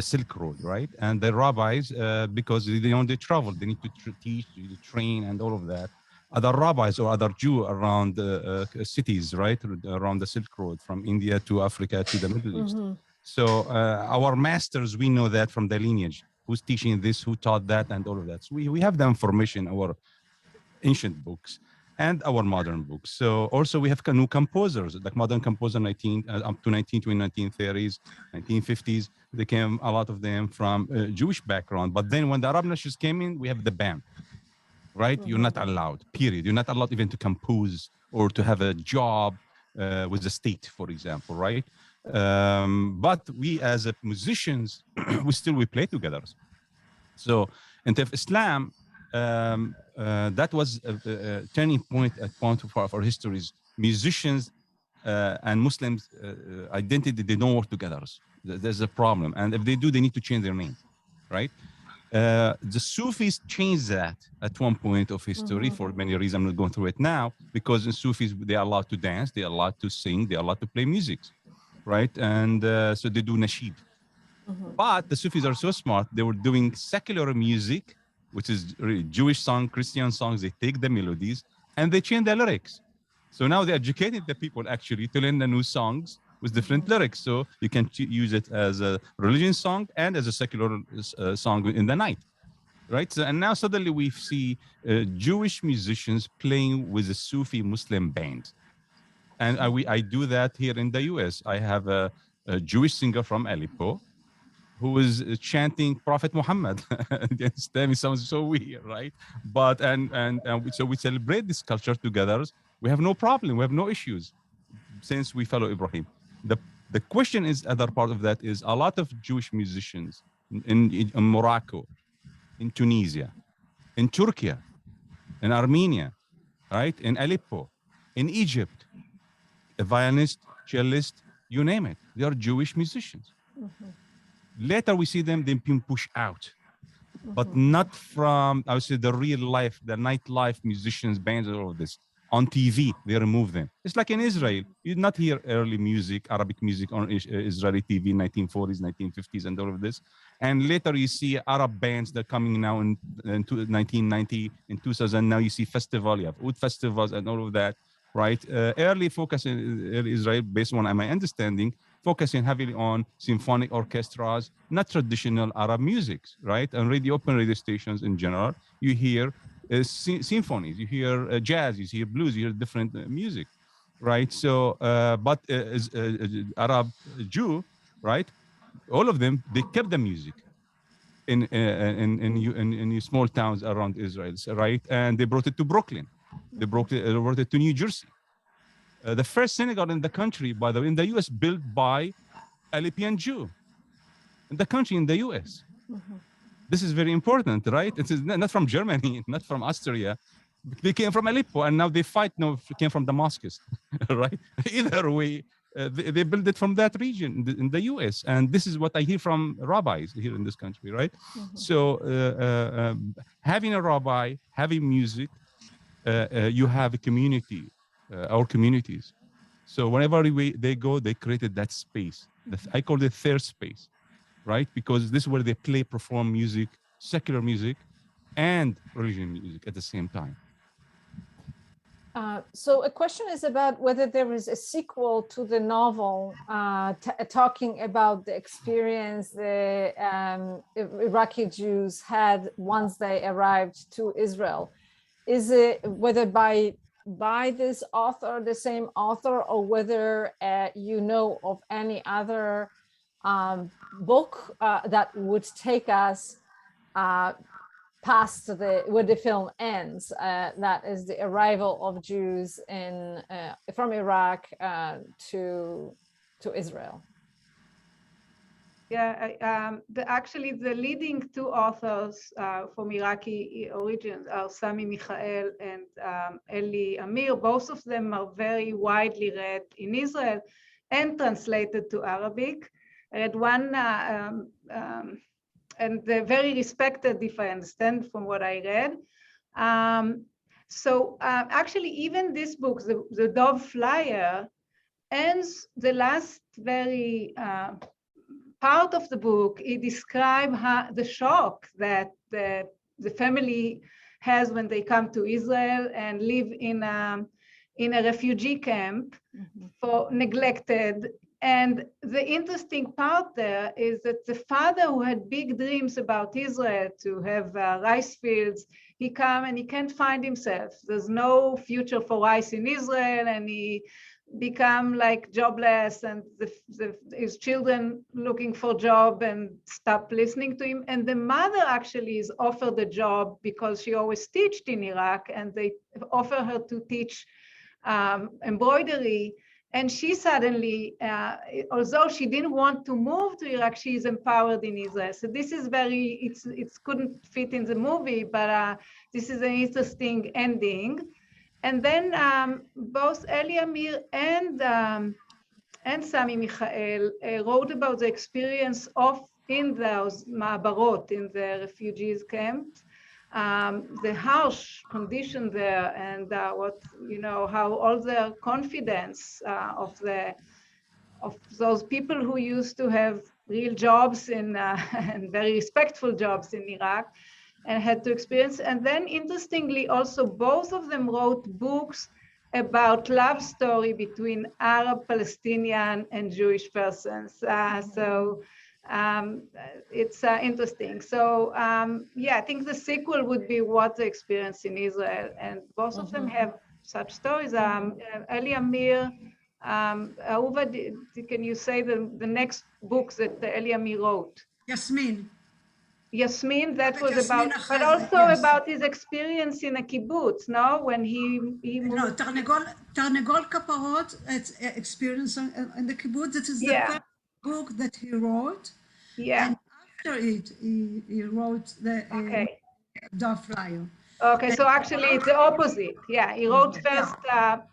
Silk Road, right? And the rabbis, because they travel, they need to teach, to train, and all of that. Other rabbis or other Jew around the cities, right, around the Silk Road, from India to Africa to the Middle East. So our masters, we know that from the lineage, who's teaching this, who taught that, and all of that. So we have the information, our ancient books and our modern books. So also we have new composers, like modern composer up to 1930s, 1950s. They came, a lot of them from Jewish background. But then when the Arab nations came in, we have the ban, right? You're not allowed, period. You're not allowed even to compose or to have a job with the state, for example, right? But we as musicians, we play together. So in terms of Islam, that was a turning point for histories. Musicians and Muslims identity, they don't work together. There's a problem. And if they do, they need to change their name, right? The Sufis changed that at one point of history for many reasons. I'm not going through it now, because in Sufis, they are allowed to dance, they are allowed to sing, they are allowed to play music, right? And so they do nasheed. But the Sufis are so smart, they were doing secular music, which is really Jewish song, Christian songs. They take the melodies and they change the lyrics. So now they educated the people actually to learn the new songs with different lyrics. So you can use it as a religion song and as a secular song in the night, right? So, and now suddenly we see Jewish musicians playing with a Sufi Muslim band. And I do that here in the US. I have a Jewish singer from Aleppo who is chanting Prophet Muhammad against them. It sounds so weird, right? But so we celebrate this culture together. We have no problem. We have no issues since we follow Ibrahim. The question is, other part of that is a lot of Jewish musicians in Morocco, in Tunisia, in Turkey, in Armenia, right? In Aleppo, in Egypt, a violinist, cellist, you name it. They are Jewish musicians. Later we see them being pushed out, but not from, I would say, the real life, the nightlife musicians, bands, all of this. On TV, they remove them. It's like in Israel. You not hear early music, Arabic music on Israeli TV, 1940s, 1950s, and all of this. And later you see Arab bands that are coming now in 1990, in 2000. Now you see festival, you have Oud festivals and all of that, right? Early focus in Israel, based on my understanding, focusing heavily on symphonic orchestras, not traditional Arab music, right? And open radio stations in general, you hear symphonies, you hear jazz, you hear blues, you hear different music, right? So, but as Arab Jew, right? All of them, they kept the music in small towns around Israel, right? And they brought it to Brooklyn. They brought it to New Jersey. The first synagogue in the country, by the way, in the U.S., built by a Libyan Jew in the country, in the U.S. This is very important, right? It is not from Germany, not from Austria. They came from Aleppo, and now they fight. No, came from Damascus, right? Either way, they built it from that region in the U.S. And this is what I hear from rabbis here in this country, right? So having a rabbi, having music, you have a community, our communities. So whenever they go, they created that space. I call it their space, right? Because this is where they play, perform music, secular music, and religion music at the same time. So a question is about whether there is a sequel to the novel talking about the experience the Iraqi Jews had once they arrived to Israel. Is it whether by this author, the same author, or whether you know of any other book that would take us past where the film ends, that is the arrival of Jews from Iraq to Israel. Yeah, actually the leading two authors from Iraqi origins are Sami Michael and Eli Amir. Both of them are very widely read in Israel and translated to Arabic. I read one and they're very respected, if I understand from what I read. Actually, even this book, the Dove Flyer, ends the last very part of the book. It describes the shock that the family has when they come to Israel and live in a refugee camp for neglected. And the interesting part there is that the father, who had big dreams about Israel to have rice fields, he come and he can't find himself. There's no future for rice in Israel, and he become like jobless, and his children looking for job and stop listening to him. And the mother actually is offered a job because she always taught in Iraq, and they offer her to teach embroidery. And she suddenly, although she didn't want to move to Iraq, she is empowered in Israel. So this is it couldn't fit in the movie, but this is an interesting ending. And then both Eli Amir and Sami Michael wrote about the experience in those ma'abarot, in the refugees camps, the harsh condition there, and how all the confidence of those people who used to have real jobs and very respectful jobs in Iraq, and had to experience. And then interestingly, also both of them wrote books about love story between Arab, Palestinian, and Jewish persons. It's interesting. So yeah, I think the sequel would be what they experience in Israel, and both of them have such stories. Eli Amir, Ahuva, can you say the next books that Eli Amir wrote? Yasmin, that was about, but also about his experience in a kibbutz, no? When he moved. No, Tarnegol Kaparot, it's experience in the kibbutz. It is the first book that he wrote. Yeah. And after it, he wrote the Dove Flyer. Okay, so actually it's the opposite. Yeah, he wrote first,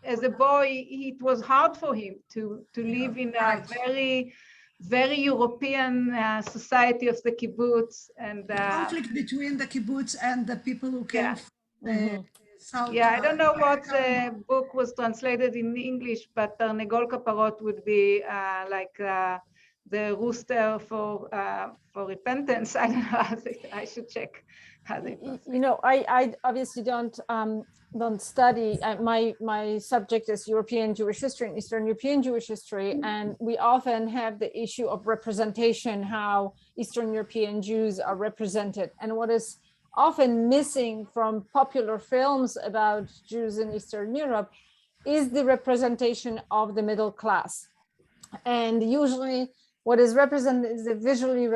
as a boy, it was hard for him to live in a very European society of the kibbutz, and the conflict between the kibbutz and the people who came from the south. Yeah, I don't know what the book was translated in English, but Tarnegol Kaparot would be like the rooster for repentance. I don't know. I should check how they. You know, I obviously don't study. My subject is European Jewish history and Eastern European Jewish history, and we often have the issue of representation, how Eastern European Jews are represented, and what is often missing from popular films about Jews in Eastern Europe is the representation of the middle class. And usually what is represented is the visually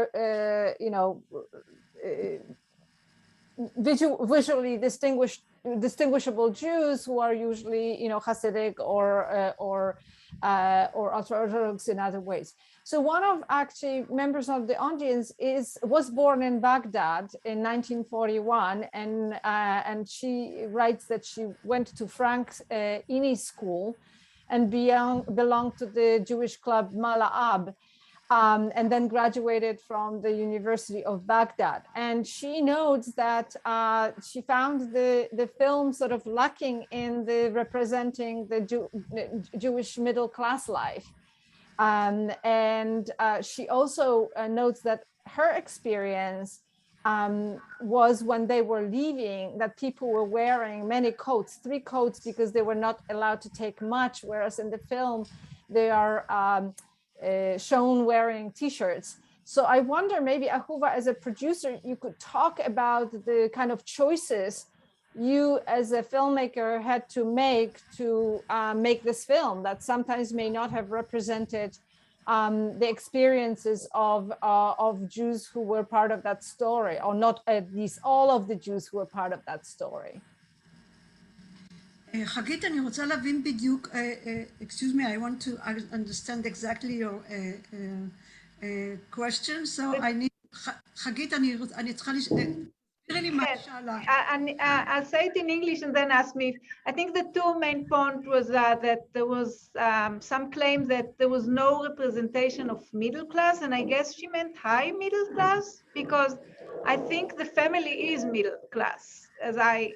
distinguishable Jews, who are usually, Hasidic or Orthodox in other ways. So one of actually members of the audience was born in Baghdad in 1941, and she writes that she went to Frank Ini school and belonged to the Jewish club Mala'ab, and then graduated from the University of Baghdad. And she notes that she found the film sort of lacking in the representing the Jewish middle class life. And she also notes that her experience was when they were leaving that people were wearing many coats, 3 coats, because they were not allowed to take much, whereas in the film they are shown wearing t-shirts. So I wonder, maybe Ahuva, as a producer, you could talk about the kind of choices you as a filmmaker had to make this film that sometimes may not have represented the experiences of Jews who were part of that story, or not at least all of the Jews who were part of that story. חגית, אני רוצה להבין בדיוק, excuse me, I want to understand exactly your question, so I need, חגית, אני צריכה תסבירי לי מה שאלה. I'll say it in English and then ask me. I think the 2 main point was that there was some claim that there was no representation of middle class, and I guess she meant high middle class, because I think the family is middle class, as I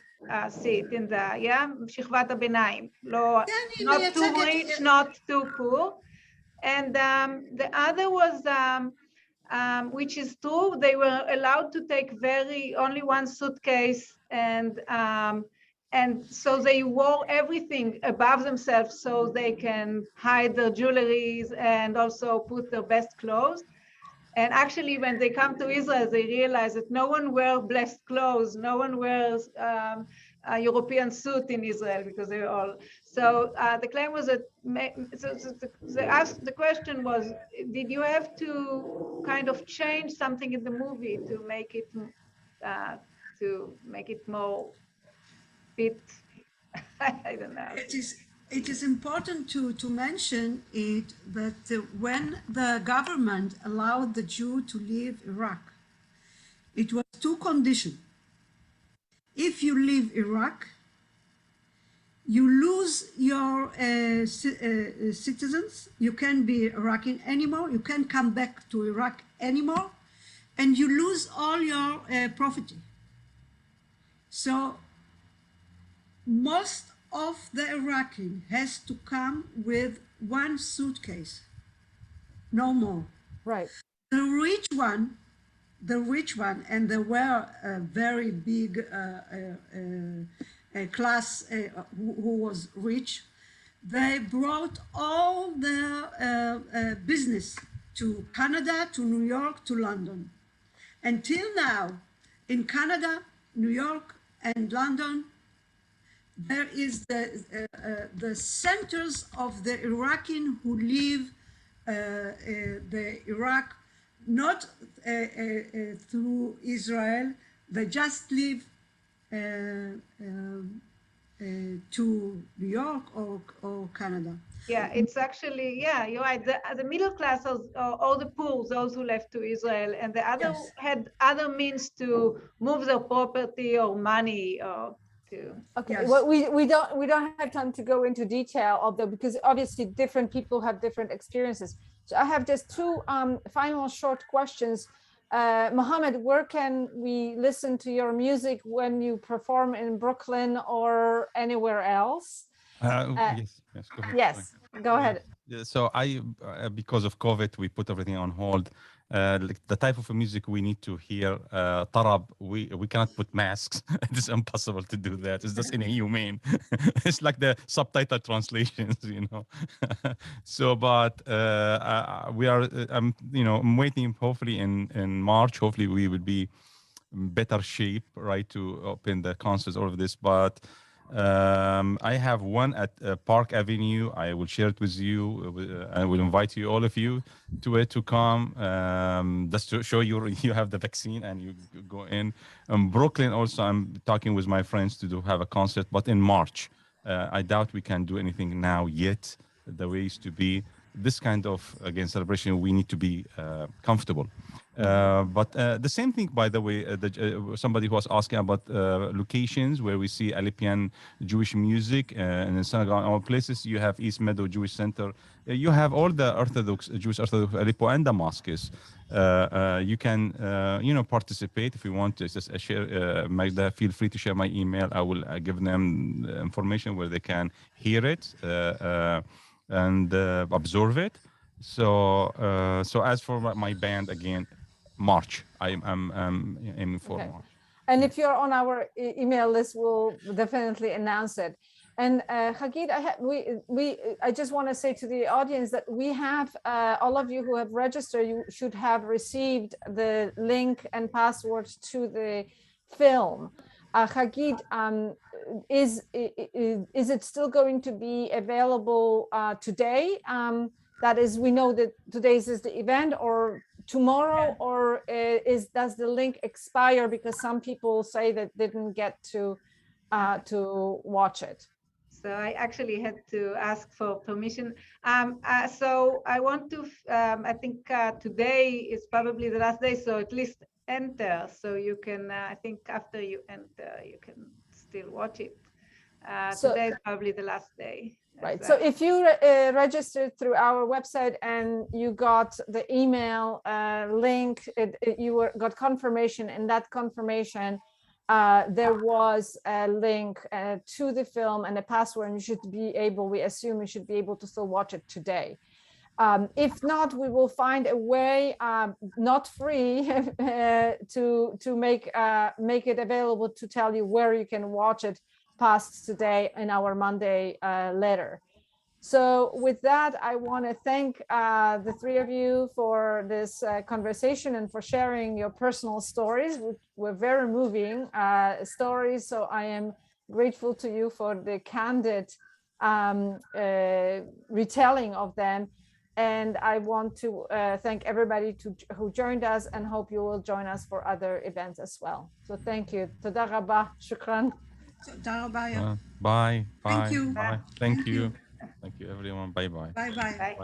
see it in the, שכבת הביניים, not too rich, not too poor. And the other was, which is true, they were allowed to take only 1 suitcase, and so they wore everything above themselves so they can hide their jewelries and also put their best clothes. And actually, when they come to Israel, they realize that no one wears blessed clothes, no one wears a European suit in Israel, because they were all. So the claim was that, the question was, did you have to kind of change something in the movie to make it more fit? I don't know. It is important to mention it that when the government allowed the Jew to leave Iraq, it was 2 conditions. If you leave Iraq, you lose your citizens, you can't be Iraqi anymore, you can't come back to Iraq anymore, and you lose all your property. So most of the Iraqi has to come with 1 suitcase, no more. Right. The rich one, and there were a very big class who was rich, they brought all their business to Canada, to New York, to London. Until now, in Canada, New York, and London, there is the centers of the Iraqi who leave the Iraq, not through Israel, they just leave to New York or Canada. Yeah, it's actually, you're right. The middle class, or the poor, those who left to Israel, and the other had other means to move their property or money or to. Okay, Yes. well, we don't have time to go into detail of them, because obviously different people have different experiences. So I have just 2 final short questions. Mohamed, where can we listen to your music when you perform in Brooklyn or anywhere else? Yes, go ahead. Yes, go ahead. So because of COVID, we put everything on hold. Like the type of music we need to hear, tarab, we cannot put masks. It is impossible to do that. It's just inhumane. It's like the subtitle translations, So, but we are, I'm waiting. Hopefully in March, hopefully we will be in better shape, right, to open the concerts, all of this. But I have one at Park Avenue. I will share it with you. I will invite you, all of you, to it, to come, just to show you have the vaccine and you go in. Brooklyn also, I'm talking with my friends to have a concert, but in March. I doubt we can do anything now yet, the way it used to be. This kind of, again, celebration, we need to be comfortable. But the same thing, by the way, somebody who was asking about locations where we see Alepian Jewish music, and in synagogue, all places. You have East Meadow Jewish Center. You have all the Jewish Orthodox Aleppo and Damascus. You can, participate if you want to. Just share, Magda, feel free to share my email. I will give them information where they can hear it and absorb it. So as for my band, again, March. I'm aiming for Okay. March. And if you're on our email list, we'll definitely announce it. And Hagit, I just want to say to the audience that we have, all of you who have registered, you should have received the link and password to the film. Hagit, is it still going to be available today? That is, we know that today's is the event, or tomorrow, or does the link expire because some people say that didn't get to watch it? So I actually had to ask for permission. So I want to, I think today is probably the last day, so at least enter. So you can, I think after you enter, you can still watch it. Today is probably the last day. Right. So if you registered through our website and you got the email link, you got confirmation. In that confirmation, there was a link to the film and a password, and you should be able, we assume you should be able to still watch it today. If not, we will find a way, not free, to make it available to tell you where you can watch it past today in our Monday letter. So with that, I want to thank the three of you for this conversation and for sharing your personal stories, which were very moving stories. So I am grateful to you for the candid retelling of them. And I want to thank everybody who joined us, and hope you will join us for other events as well. So thank you. Toda rabba, shukran. Bye. Thank you. Bye. Thank you. Thank you, everyone. Bye-bye. Bye-bye. Bye.